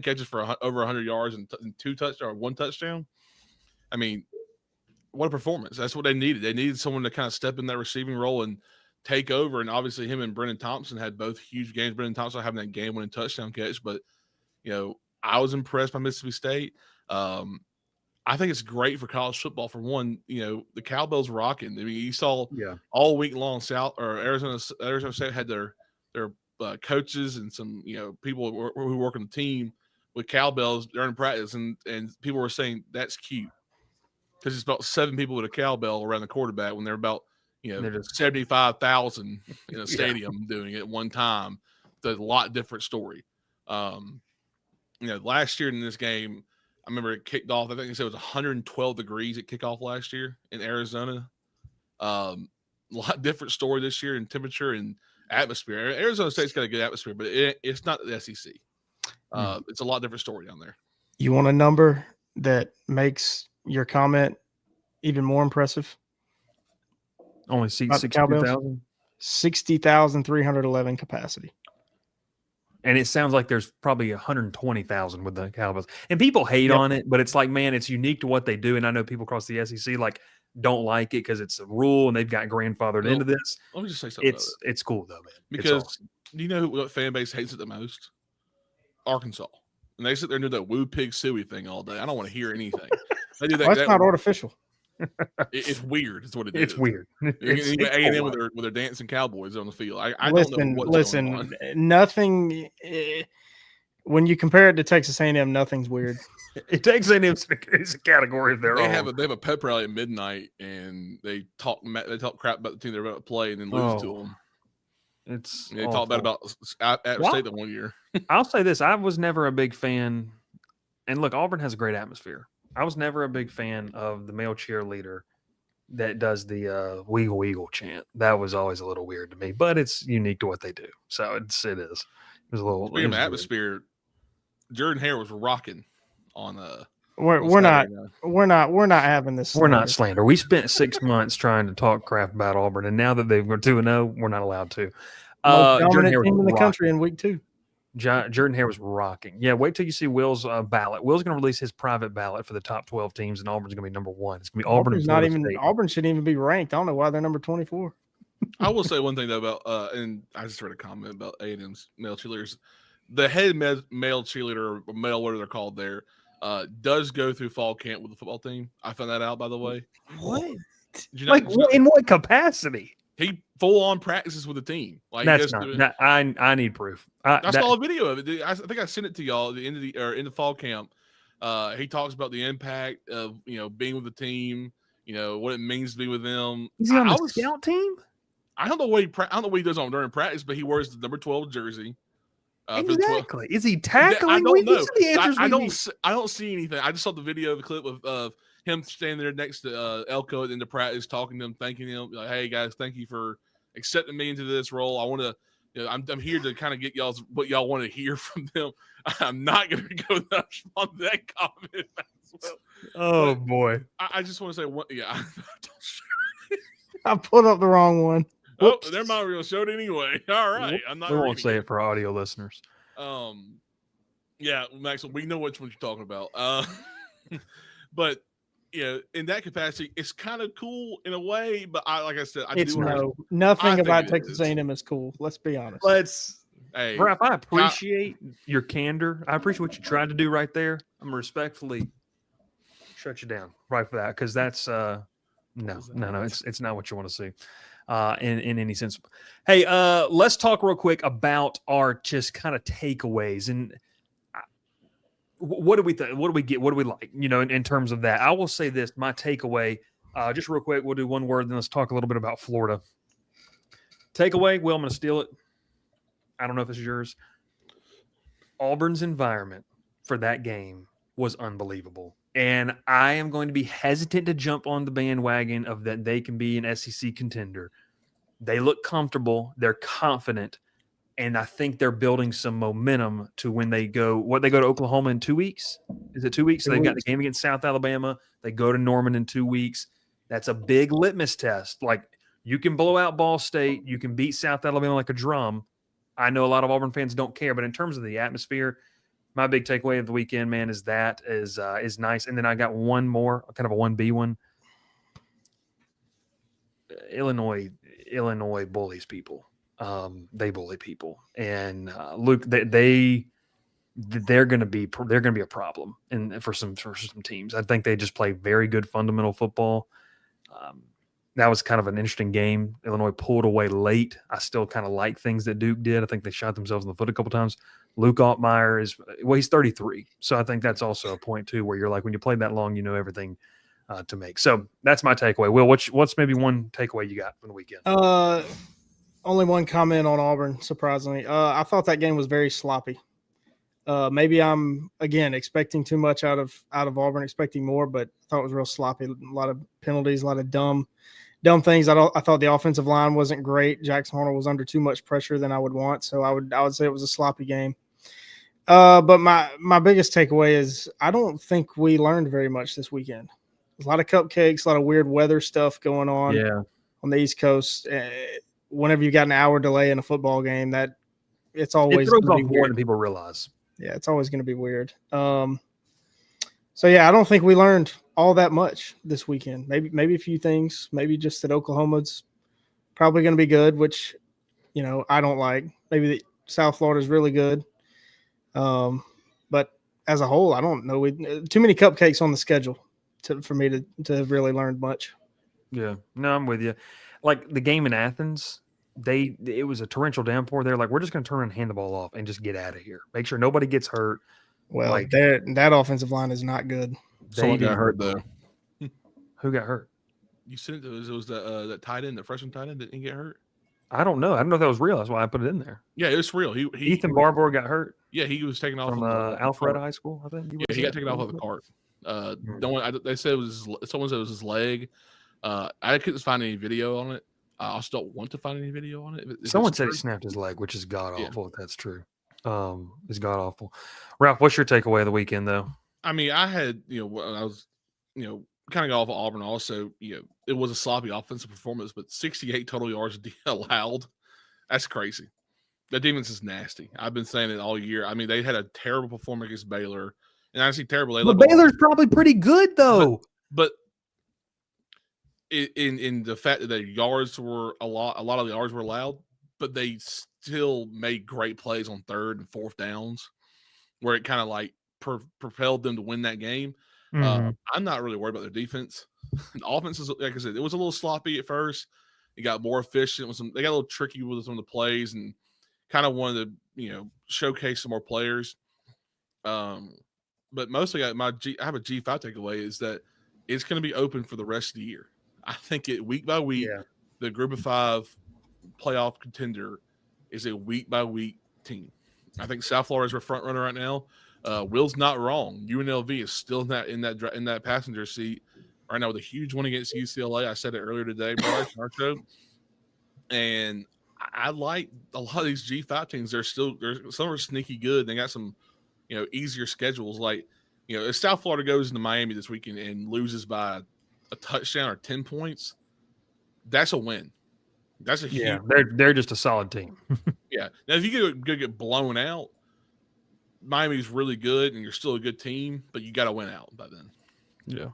catches for over 100 yards and 2 touchdowns, 1 touchdown. I mean, what a performance! That's what they needed. They needed someone to kind of step in that receiving role and take over. And obviously, him and Brennan Thompson had both huge games. Brennan Thompson having that game-winning touchdown catch. But I was impressed by Mississippi State. I think it's great for college football. For one, the cowbells rocking. I mean, you saw all week long Arizona State had their coaches and some people who work on the team with cowbells during practice, and people were saying that's cute because it's about 7 people with a cowbell around the quarterback when they're about 75,000 in a stadium doing it at one time. It's a lot different story. Last year in this game, I remember it kicked off. I think they said it was 112 degrees at kickoff last year in Arizona. A lot different story this year in temperature and atmosphere. Arizona State's got a good atmosphere, but it's not the SEC. It's a lot different story down there. You want a number that makes your comment even more impressive? Only seats 60,000? 60,311 capacity. And it sounds like there's probably 120,000 with the Cowboys. And people hate on it, but it's like, man, it's unique to what they do. And I know people across the SEC don't like it because it's a rule and they've got grandfathered into this. Let me just say something. It's cool though, man. Because awesome. You know what fan base hates it the most? Arkansas. And they sit there and do that woo pig suey thing all day. I don't want to hear anything. They do that. That's not artificial. It's weird. It's what it is. It's weird. It's A&M with their dancing cowboys on the field. I don't know what's going on. Nothing. When you compare it to Texas A&M, nothing's weird. Texas A&M is a category of their own. They have a pep rally at midnight, and they talk crap about the team they're about to play, and then lose to them. They talk about App State that one year. I'll say this: I was never a big fan. And look, Auburn has a great atmosphere. I was never a big fan of the male cheerleader that does the Weagle Weagle chant. That was always a little weird to me, but it's unique to what they do. So it is. It was a little. Speaking of atmosphere, Jordan Hare was rocking on We're not having this. We're not slander. We spent 6 months trying to talk crap about Auburn, and now that they've gone 2-0, we're not allowed to. Most Jordan dominant Hare was team in the rocking. country in week 2. Jordan Hare was rocking. Yeah, wait till you see Will's ballot. Will's going to release his private ballot for the top 12 teams, and Auburn's going to be number 1. It's going to be Auburn and Florida State. Auburn shouldn't even be ranked. I don't know why they're number 24. I will say one thing though about and I just read a comment about A&M's male cheerleaders. The head male cheerleader, or male, whatever they're called there, does go through fall camp with the football team. I found that out, by the way. What? In what capacity? He full on practices with the team. Like That's not. I need proof. I saw a video of it. I think I sent it to y'all at the end of in the fall camp. He talks about the impact of being with the team. What it means to be with them. Is he on the scout team? I don't know what he does during practice, but he wears the number 12 jersey. Exactly. Is he tackling? I don't know. I don't see anything. I just saw the video, the clip of him standing there next to Elko at the end of practice, talking to him, thanking him, like, "Hey guys, thank you for accepting me into this role. I want to, I'm here to kind of get what y'all want to hear from them." I'm not going to go on that comment as well. Oh boy! I just want to say one. Yeah, I pulled up the wrong one. Oh, they're my real show anyway. All right, I'm not. We won't say it for audio listeners. Yeah, Maxwell, we know which one you're talking about. But in that capacity, it's kind of cool in a way. But like I said, nothing about Texas A&M is cool. Let's be honest. Hey, Raph, I appreciate your candor. I appreciate what you tried to do right there. I'm gonna respectfully shut you down right for that, because that's no. It's not what you want to see. In any sense. Hey, let's talk real quick about our just kind of takeaways and what do we think? What do we get? What do we like? In terms of that, I will say this: my takeaway, just real quick. We'll do one word, then let's talk a little bit about Florida. Takeaway. Will, I'm going to steal it. I don't know if this is yours. Auburn's environment for that game was unbelievable. And I am going to be hesitant to jump on the bandwagon of that they can be an SEC contender. They look comfortable. They're confident. And I think they're building some momentum to when they go to Oklahoma in 2 weeks. Is it 2 weeks? So they've got the game against South Alabama. They go to Norman in 2 weeks. That's a big litmus test. Like, you can blow out Ball State. You can beat South Alabama like a drum. I know a lot of Auburn fans don't care, but in terms of the atmosphere, my big takeaway of the weekend, man, is nice. And then I got one more, kind of a 1B one. Illinois bullies people. They bully people, and Luke, they're going to be a problem, and for some teams. I think they just play very good fundamental football. That was kind of an interesting game. Illinois pulled away late. I still kind of like things that Duke did. I think they shot themselves in the foot a couple times. Luke Altmaier he's 33. So I think that's also a point too, where you're like, when you play that long, you know everything to make. So that's my takeaway. Will, what's maybe one takeaway you got from the weekend? Only one comment on Auburn, surprisingly. I thought that game was very sloppy. Maybe I'm, again, expecting too much out of Auburn, expecting more, but I thought it was real sloppy. A lot of penalties, a lot of dumb things. I thought the offensive line wasn't great. Jackson Horner was under too much pressure than I would want, so I would say it was a sloppy game. But my biggest takeaway is I don't think we learned very much this weekend. There's a lot of cupcakes, a lot of weird weather stuff going on on the East Coast. Whenever you got an hour delay in a football game, that it's always throws off more than people realize. Yeah, it's always going to be weird. So yeah, I don't think we learned all that much this weekend. Maybe a few things. Maybe just that Oklahoma's probably going to be good, which I don't like. Maybe South Florida's really good. But as a whole, I don't know. Too many cupcakes on the schedule for me to have really learned much. Yeah, no, I'm with you. Like the game in Athens, it was a torrential downpour. They're like, we're just going to turn and hand the ball off and just get out of here. Make sure nobody gets hurt. Well, that offensive line is not good. Someone got hurt though. Who got hurt? You said it was that tight end, the freshman tight end that didn't get hurt. I don't know. I don't know if that was real. That's why I put it in there. Yeah, it was real. He Ethan Barbour got hurt. Yeah, he was taken off from Alpharetta High School. I think. He got taken off of the cart. They said it was someone said it was his leg. I couldn't find any video on it. I also don't want to find any video on it. Someone said he snapped his leg, which is god awful. If that's true, it's god awful. Ralph, what's your takeaway of the weekend, though? I mean, I had I was kind of got off of Auburn. Also, it was a sloppy offensive performance, but 68 total yards allowed. That's crazy. The defense is nasty. I've been saying it all year. I mean, they had a terrible performance against Baylor, and honestly, terrible. But Baylor's probably pretty good though. But in the fact that the yards were a lot of the yards were allowed, but they still made great plays on 3rd and 4th downs, where it kind of like propelled them to win that game. I'm not really worried about their defense. The offense is, like I said, it was a little sloppy at first. It got more efficient with they got a little tricky with some of the plays and kind of wanted to, showcase some more players. But mostly I have a G5 takeaway is that it's going to be open for the rest of the year. I think week by week, the Group of 5 playoff contender is a week by week team. I think South Florida is our front runner right now. Will's not wrong. UNLV is still in that passenger seat right now with a huge one against UCLA. I said it earlier today, Bryce, in our show. And I like a lot of these G5 teams. Some are sneaky good. They got some, easier schedules. Like, if South Florida goes into Miami this weekend and loses by a touchdown or 10 points, that's a win. That's a huge. They're just a solid team. Yeah. Now, if you get blown out, Miami's really good and you're still a good team, but you got to win out by then. Yeah.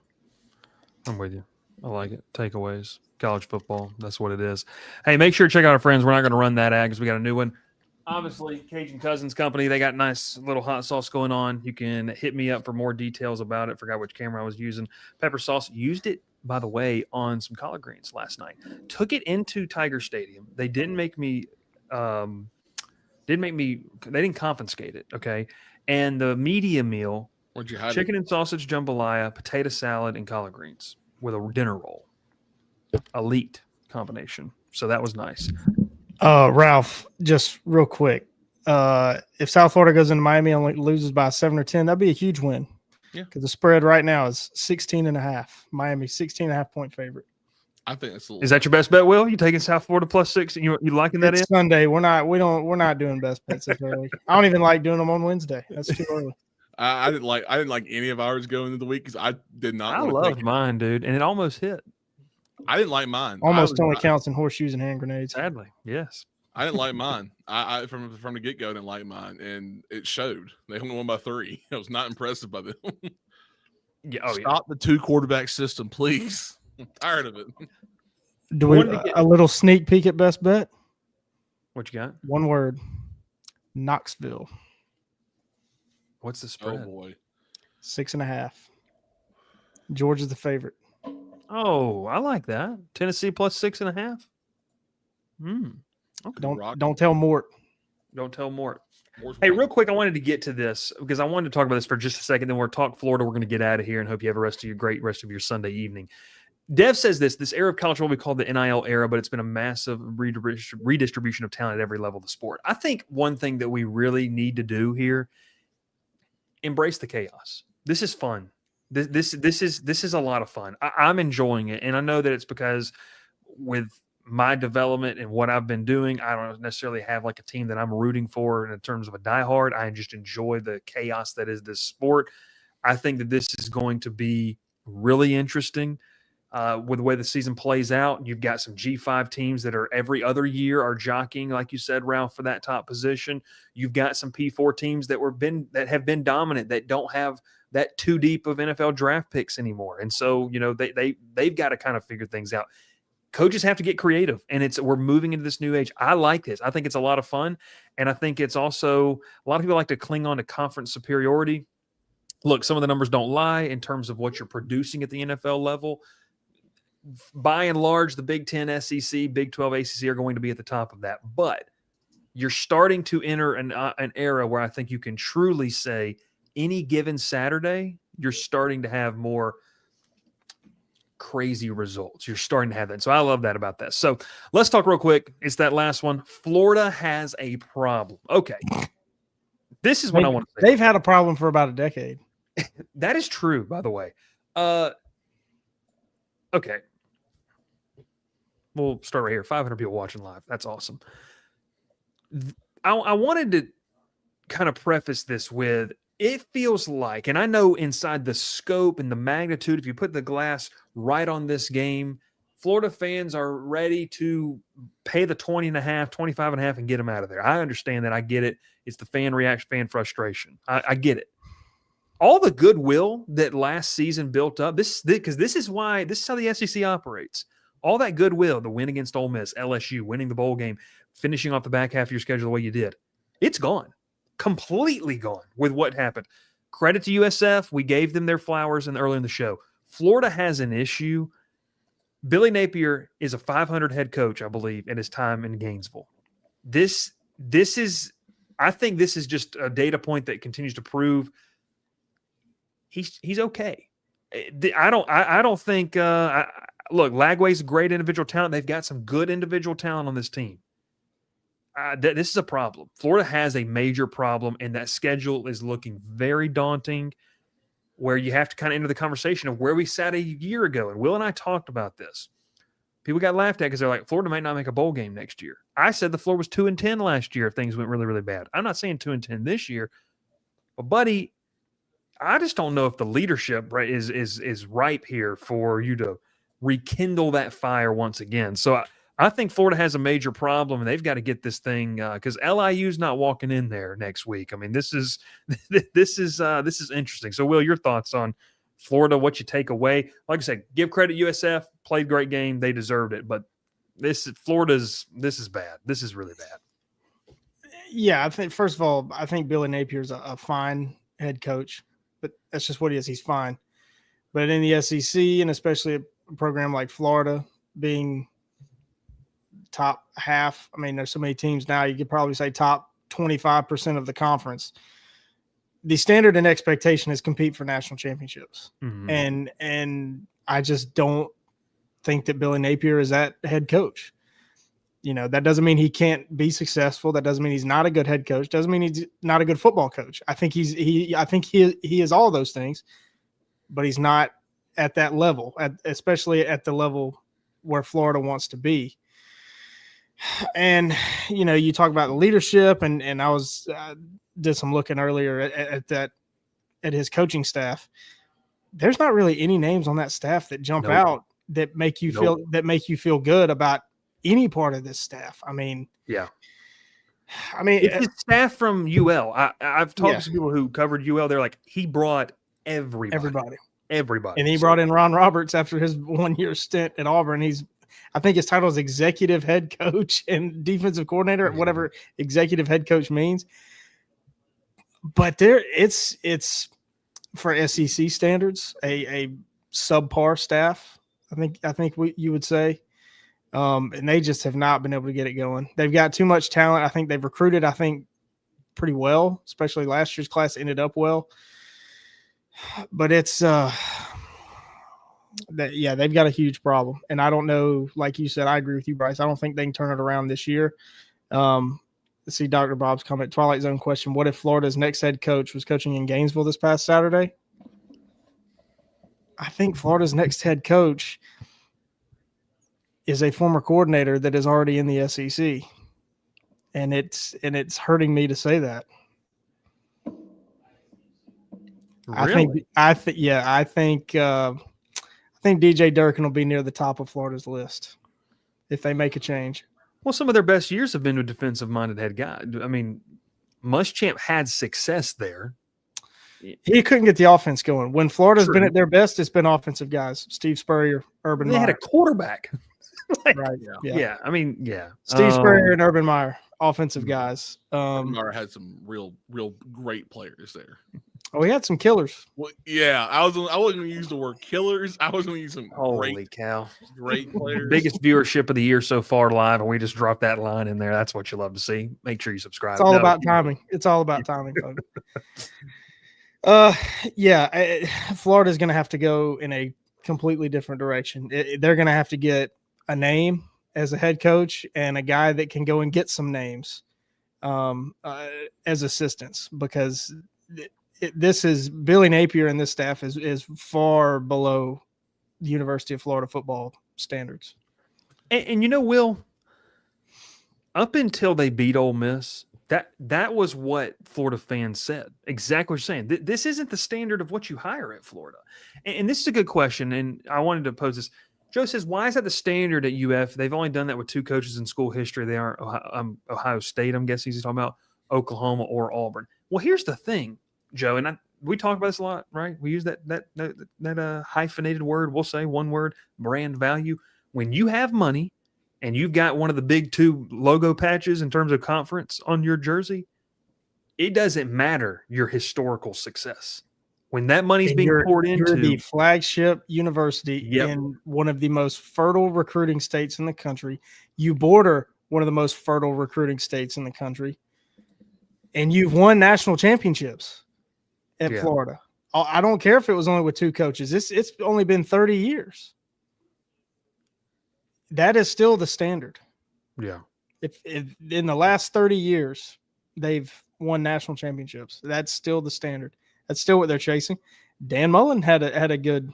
I'm with you. I like it. Takeaways. College football. That's what it is. Hey, make sure to check out our friends. We're not going to run that ad because we got a new one. Obviously, Cajun Cousins Company, they got nice little hot sauce going on. You can hit me up for more details about it. Forgot which camera I was using. Pepper sauce. Used it, by the way, on some collard greens last night. Took it into Tiger Stadium. They didn't make me they didn't confiscate it, okay? And the media meal, where'd you hide chicken and sausage jambalaya, potato salad, and collard greens with a dinner roll. Elite combination. So that was nice. Ralph, just real quick. If South Florida goes into Miami and only loses by 7 or 10, that'd be a huge win. Yeah. Because the spread right now is 16.5. Miami 16.5 point favorite. I think that's a little. Is that your best bet, Will? You taking South Florida +6? You liking that? It's Sunday. We're not doing best bets this early. I don't even like doing them on Wednesday. That's too early. I didn't like any of ours going into the week because I did not. I loved mine, dude, and it almost hit. I didn't like mine. Almost only counts in horseshoes and hand grenades. Sadly, yes. I didn't like mine. I from the get go didn't like mine, and it showed. They only won by 3. I was not impressed by them. Stop the 2-quarterback system, please. I'm tired of it. Do we a little sneak peek at best bet? What you got? One word. Knoxville. What's the spread? Oh boy. 6.5. Georgia's the favorite. Oh, I like that. Tennessee +6.5. Okay. Don't tell Mort. Don't tell Mort. Hey, real quick, I wanted to get to this because I wanted to talk about this for just a second. Then we'll talk Florida. We're going to get out of here and hope you have a great rest of your Sunday evening. Dev says this era of college will be called the NIL era, but it's been a massive redistribution of talent at every level of the sport. I think one thing that we really need to do here, embrace the chaos. This is fun. This is a lot of fun. I'm enjoying it, and I know that it's because with my development and what I've been doing, I don't necessarily have like a team that I'm rooting for in terms of a diehard. I just enjoy the chaos that is this sport. I think that this is going to be really interesting with the way the season plays out. You've got some G5 teams that are every other year are jockeying, like you said, Ralph, for that top position. You've got some P4 teams that have been dominant that don't have that too deep of NFL draft picks anymore. And so, they've got to kind of figure things out. Coaches have to get creative, and we're moving into this new age. I like this. I think it's a lot of fun, and I think it's also a lot of people like to cling on to conference superiority. Look, some of the numbers don't lie in terms of what you're producing at the NFL level. By and large, the Big 10, SEC, Big 12, ACC are going to be at the top of that. But you're starting to enter an era where I think you can truly say any given Saturday, you're starting to have more crazy results. You're starting to have that. So I love that about that. So let's talk real quick. It's that last one. Florida has a problem. Okay. This is what I want to say. They've had a problem for about a decade. That is true, by the way. Okay. We'll start right here. 500 people watching live. That's awesome. I wanted to kind of preface this with, it feels like, and I know inside the scope and the magnitude, if you put the glass right on this game, Florida fans are ready to pay the 20.5, 25.5 and get them out of there. I understand that. I get it. It's the fan reaction, fan frustration. I get it. All the goodwill that last season built up, this is how the SEC operates. All that goodwill, the win against Ole Miss, LSU, winning the bowl game, finishing off the back half of your schedule the way you did, it's gone. Completely gone with what happened. Credit to USF. We gave them their flowers early in the show. Florida has an issue. Billy Napier is a 500 head coach, I believe, at his time in Gainesville. I think this is just a data point that continues to prove he's okay. I don't think look, Lagway's a great individual talent. They've got some good individual talent on this team. This is a problem. Florida has a major problem, and that schedule is looking very daunting, where you have to kind of enter the conversation of where we sat a year ago. And Will and I talked about this. People got laughed at because they're like, Florida might not make a bowl game next year. I said the floor was 2-10 last year if things went really, really bad. I'm not saying 2-10 this year, but buddy, I just don't know if the leadership is ripe here for you to rekindle that fire once again. So I think Florida has a major problem, and they've got to get this thing because LIU's not walking in there next week. I mean, this is interesting. So, Will, your thoughts on Florida? What you take away? Like I said, give credit USF, played great game, they deserved it. But this is bad. This is really bad. Yeah, I think first of all, I think Billy Napier's a fine head coach, but that's just what he is. He's fine. But in the SEC, and especially a program like Florida, being top half, I mean, there's so many teams now, you could probably say top 25% of the conference. The standard and expectation is compete for national championships. Mm-hmm. And I just don't think that Billy Napier is that head coach. You know, that doesn't mean he can't be successful. That doesn't mean he's not a good head coach. Doesn't mean he's not a good football coach. I think he is all those things, but he's not at that level, especially at the level where Florida wants to be. And, you know, you talk about the leadership, and I was did some looking earlier at his coaching staff. There's not really any names on that staff that jump out that make you feel good about any part of this staff. I mean, it's his staff from UL. I've talked to some people who covered UL. They're like, he brought everybody. And he brought in Ron Roberts after his 1-year stint at Auburn. I think his title is executive head coach and defensive coordinator, whatever executive head coach means. But it's for SEC standards, a subpar staff. I think you would say, and they just have not been able to get it going. They've got too much talent. I think they've recruited, pretty well, especially last year's class ended up well. But it's they've got a huge problem. And I don't know, like you said, I agree with you, Bryce. I don't think they can turn it around this year. Let's see Dr. Bob's comment. Twilight Zone question. What if Florida's next head coach was coaching in Gainesville this past Saturday? I think Florida's next head coach is a former coordinator that is already in the SEC. And it's hurting me to say that. Really? I think DJ Durkin will be near the top of Florida's list if they make a change. Well, some of their best years have been with defensive-minded head guy. I mean, Muschamp had success there. He couldn't get the offense going. When Florida's been at their best, it's been offensive guys. Steve Spurrier, Urban Meyer. They had a quarterback. Right. Yeah. I mean, yeah. Steve Spurrier and Urban Meyer, offensive guys. Urban Meyer had some real great players there. Oh, he had some killers. Well, yeah, I wasn't going to use the word killers. I was going to use some holy cow, great players. Biggest viewership of the year so far live, and we just dropped that line in there. That's what you love to see. Make sure you subscribe. It's all about timing. It's all about timing, folks. Florida's going to have to go in a completely different direction. They're going to have to get a name as a head coach and a guy that can go and get some names as assistants, because this is Billy Napier and this staff is far below the University of Florida football standards. And you know, Will, up until they beat Ole Miss, that was what Florida fans said. Exactly what you're saying. This isn't the standard of what you hire at Florida. And this is a good question, and I wanted to pose this. Joe says, why is that the standard at UF? They've only done that with 2 coaches in school history. They aren't Ohio State, I'm guessing he's talking about, Oklahoma, or Auburn. Well, here's the thing, Joe, and we talk about this a lot, right? We use that hyphenated word. We'll say one word, brand value. When you have money and you've got one of the big 2 logo patches in terms of conference on your jersey, it doesn't matter your historical success. When that money's being poured into, you're the flagship university in one of the most fertile recruiting states in the country. You border one of the most fertile recruiting states in the country, and you've won national championships at Florida. I don't care if it was only with 2 coaches. It's only been 30 years. That is still the standard. Yeah. If in the last 30 years they've won national championships, that's still the standard. That's still what they're chasing. Dan Mullen had a good,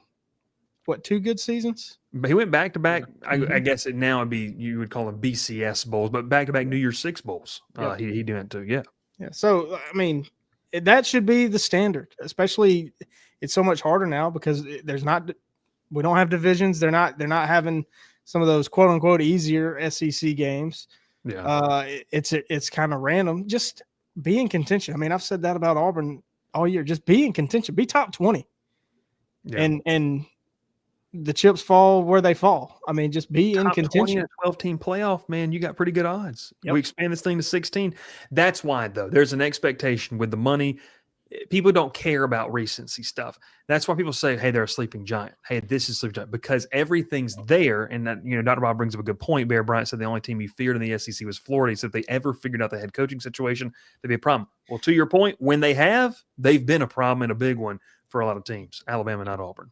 2 good seasons? But he went back to back. I guess now would be, you would call them BCS bowls, but back to back New Year's Six bowls. He did it too. Yeah. Yeah. So I mean, that should be the standard. Especially, it's so much harder now because we don't have divisions. They're not having some of those quote unquote easier SEC games. Yeah. It's kind of random. Just be in contention. I mean, I've said that about Auburn all year. Just be in contention. Be top 20. Yeah. And the chips fall where they fall. I mean, just be in contention. 12-team playoff, man, you got pretty good odds. Yep. We expand this thing to 16. That's why, though, there's an expectation with the money. People don't care about recency stuff. That's why people say, hey, they're a sleeping giant. Hey, this is a sleeping giant, because everything's there. And that, Dr. Bob brings up a good point. Bear Bryant said the only team he feared in the SEC was Florida. He said if they ever figured out the head coaching situation, there'd be a problem. Well, to your point, when they've been a problem and a big one for a lot of teams. Alabama, not Auburn.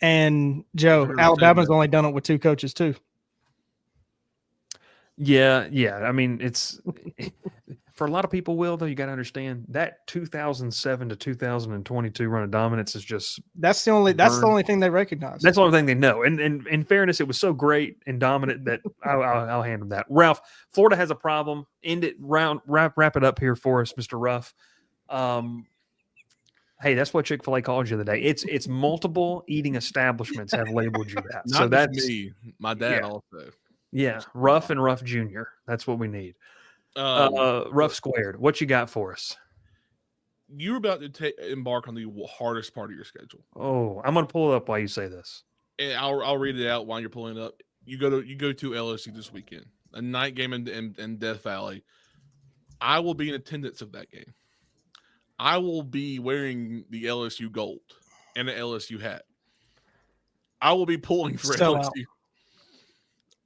And Joe, Alabama's only done it with 2 coaches too. Yeah. I mean, it's for a lot of people, Will, though, you got to understand that 2007 to 2022 run of dominance is just that's the only thing they recognize. That's the only thing they know. And in fairness, it was so great and dominant that I'll hand them that. Ralph, Florida has a problem. Wrap it up here for us, Mr. Ruff. Hey, that's what Chick-fil-A called you the other day. It's multiple eating establishments have labeled you that. Not so that's me. My dad also. Yeah, Ruff and Ruff Jr. That's what we need. Ruff Squared. What you got for us? You're about to embark on the hardest part of your schedule. Oh, I'm going to pull it up while you say this. And I'll read it out while you're pulling it up. You go to LSU this weekend, a night game in Death Valley. I will be in attendance of that game. I will be wearing the LSU gold and the LSU hat. I will be pulling for LSU.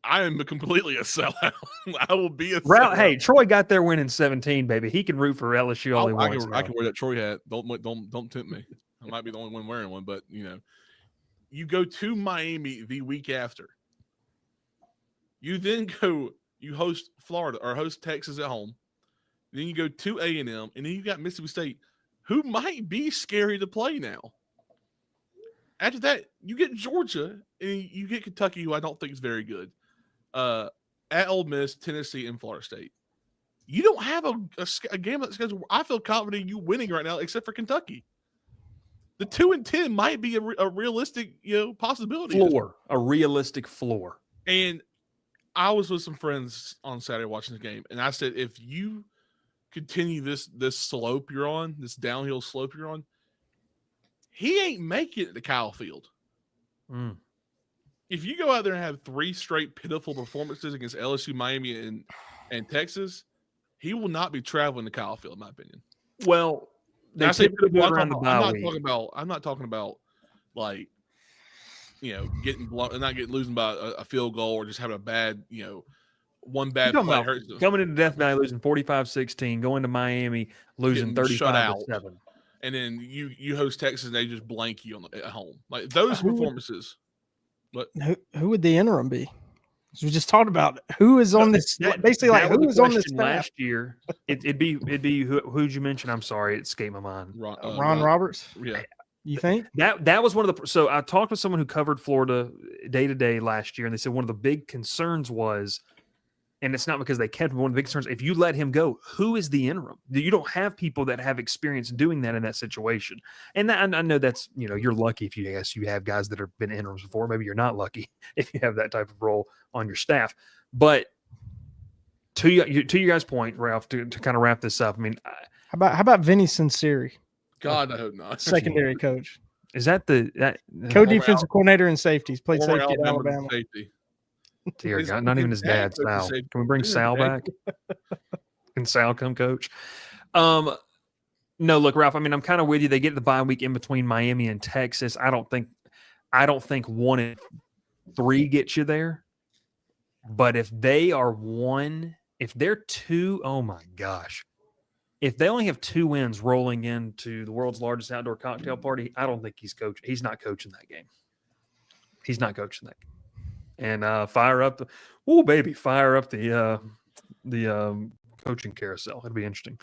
I am completely a sellout. I will be a sellout. Hey, Troy got there winning 17, baby. He can root for LSU all he wants. I can wear that Troy hat. Don't tempt me. I might be the only one wearing one, but you go to Miami the week after. You then you host Florida or host Texas at home. Then you go to A&M, and then you got Mississippi State, who might be scary to play now. After that, you get Georgia, and you get Kentucky, who I don't think is very good. At Ole Miss, Tennessee, and Florida State. You don't have a game of that schedule. I feel confident in you winning right now, except for Kentucky. The 2-10 might be a realistic, possibility. A realistic floor. And I was with some friends on Saturday watching the game, and I said, if you continue this slope you're on, this downhill slope you're on, he ain't making it to Kyle Field. If you go out there and have 3 straight pitiful performances against LSU, Miami, and Texas, he will not be traveling to Kyle Field, in my opinion. Well, I say pitiful. I'm not talking about like getting blown, losing by a field goal or just having a bad one bad play hurts them. Coming into Death Valley losing 45-16, going to Miami losing 35-7. And then you host Texas and they just blank you at home. Like those performances. But who would the interim be? We just talked about who is on this. Basically, like who was on this staff last year? It'd be who'd you mention? I'm sorry, it escaped my mind. Ron Roberts. Yeah. You think that was one of the? So I talked with someone who covered Florida day to day last year, and they said one of the big concerns was And it's not because they kept him. One of the big concerns, if you let him go, who is the interim? You don't have people that have experience doing that in that situation. And I know that's, you're lucky if you have guys that have been interims before. Maybe you're not lucky if you have that type of role on your staff. But to you guys' point, Ralph, to kind of wrap this up, I mean, how about Vinny Sinceri, God, I hope not. secondary coach? Is that Co-defensive coordinator and safeties, played Former safety at Alabama. Safety. Dear God, not even his dad, Sal. Can we bring Sal back? Can Sal come coach? No, look, Ralph, I mean, I'm kind of with you. They get the bye week in between Miami and Texas. I don't think 1 and 3 get you there. But if they are 1, if they're 2, oh my gosh. If they only have 2 wins rolling into the world's largest outdoor cocktail party, I don't think he's coaching. He's not coaching that game. He's not coaching that game. And fire up the coaching carousel. It'll be interesting.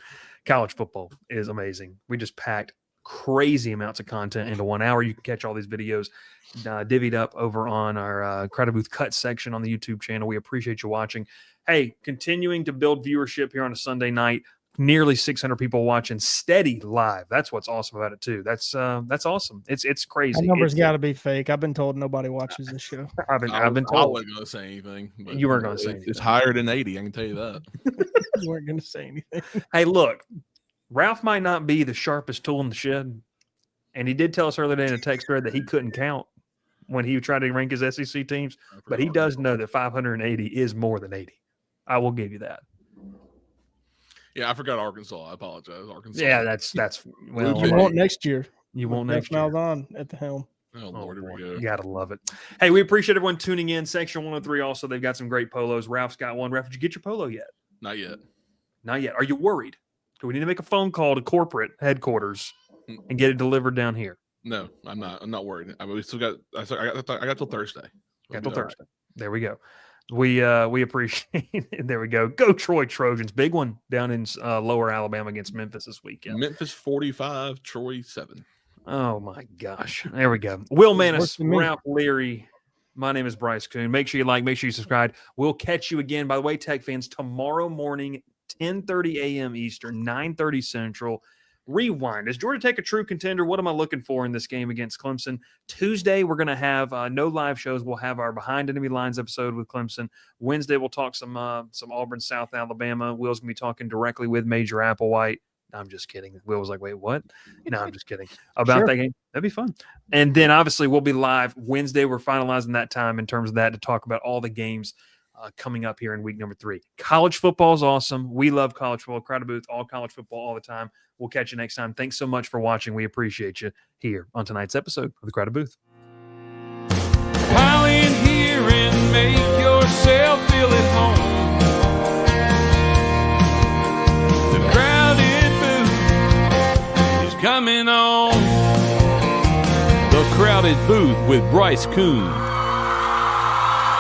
College football is amazing. We just packed crazy amounts of content into 1 hour. You can catch all these videos divvied up over on our Credit Booth Cut section on the YouTube channel. We appreciate you watching. Hey, continuing to build viewership here on a Sunday night. Nearly 600 people watching steady live. That's what's awesome about it too. That's awesome. It's crazy. That number's got to be fake. I've been told nobody watches this show. I've been told. I wasn't going to say anything. You weren't going to say anything. It's higher than 80. I can tell you that. You weren't going to say anything. Hey, look, Ralph might not be the sharpest tool in the shed, and he did tell us earlier today in a text thread that he couldn't count when he tried to rank his SEC teams, but he does know that 580 is more than 80. I will give you that. Yeah, I forgot Arkansas. I apologize. Arkansas. Yeah, that's well. You won't next year. You won't next year. Miles on at the helm. Oh, Lord, here we go. You gotta love it. Hey, we appreciate everyone tuning in. Section 103 also, they've got some great polos. Ralph's got one. Ralph, did you get your polo yet? Not yet. Not yet. Are you worried? Do we need to make a phone call to corporate headquarters and get it delivered down here? No, I'm not. I'm not worried. I mean, we still got. I got till Thursday. Got till Thursday. Right. There we go. We appreciate it. There we go. Go Troy Trojans. Big one down in lower Alabama against Memphis this weekend. Memphis 45, Troy 7. Oh my gosh. There we go. Will Manis, Ralph Leary. My name is Bryce Koon. Make sure you like, make sure you subscribe. We'll catch you again, by the way, Tech fans, tomorrow morning, 10:30 a.m. Eastern, 9:30 Central. Rewind. Is Georgia Tech a true contender? What am I looking for in this game against Clemson? Tuesday, we're going to have no live shows. We'll have our Behind Enemy Lines episode with Clemson. Wednesday, we'll talk some Auburn, South Alabama. Will's going to be talking directly with Major Applewhite. No, I'm just kidding. Will was like, wait, what? No, I'm just kidding. About that game. That'd be fun. And then, obviously, we'll be live Wednesday. We're finalizing that time in terms of that to talk about all the games coming up here in week number 3. College football is awesome. We love college football. Credit Booth, all college football all the time. We'll catch you next time. Thanks so much for watching. We appreciate you here on tonight's episode of the Credit Booth. Pile in here and make yourself feel at home. The crowded booth is coming on. The Crowded Booth with Bryce Koon.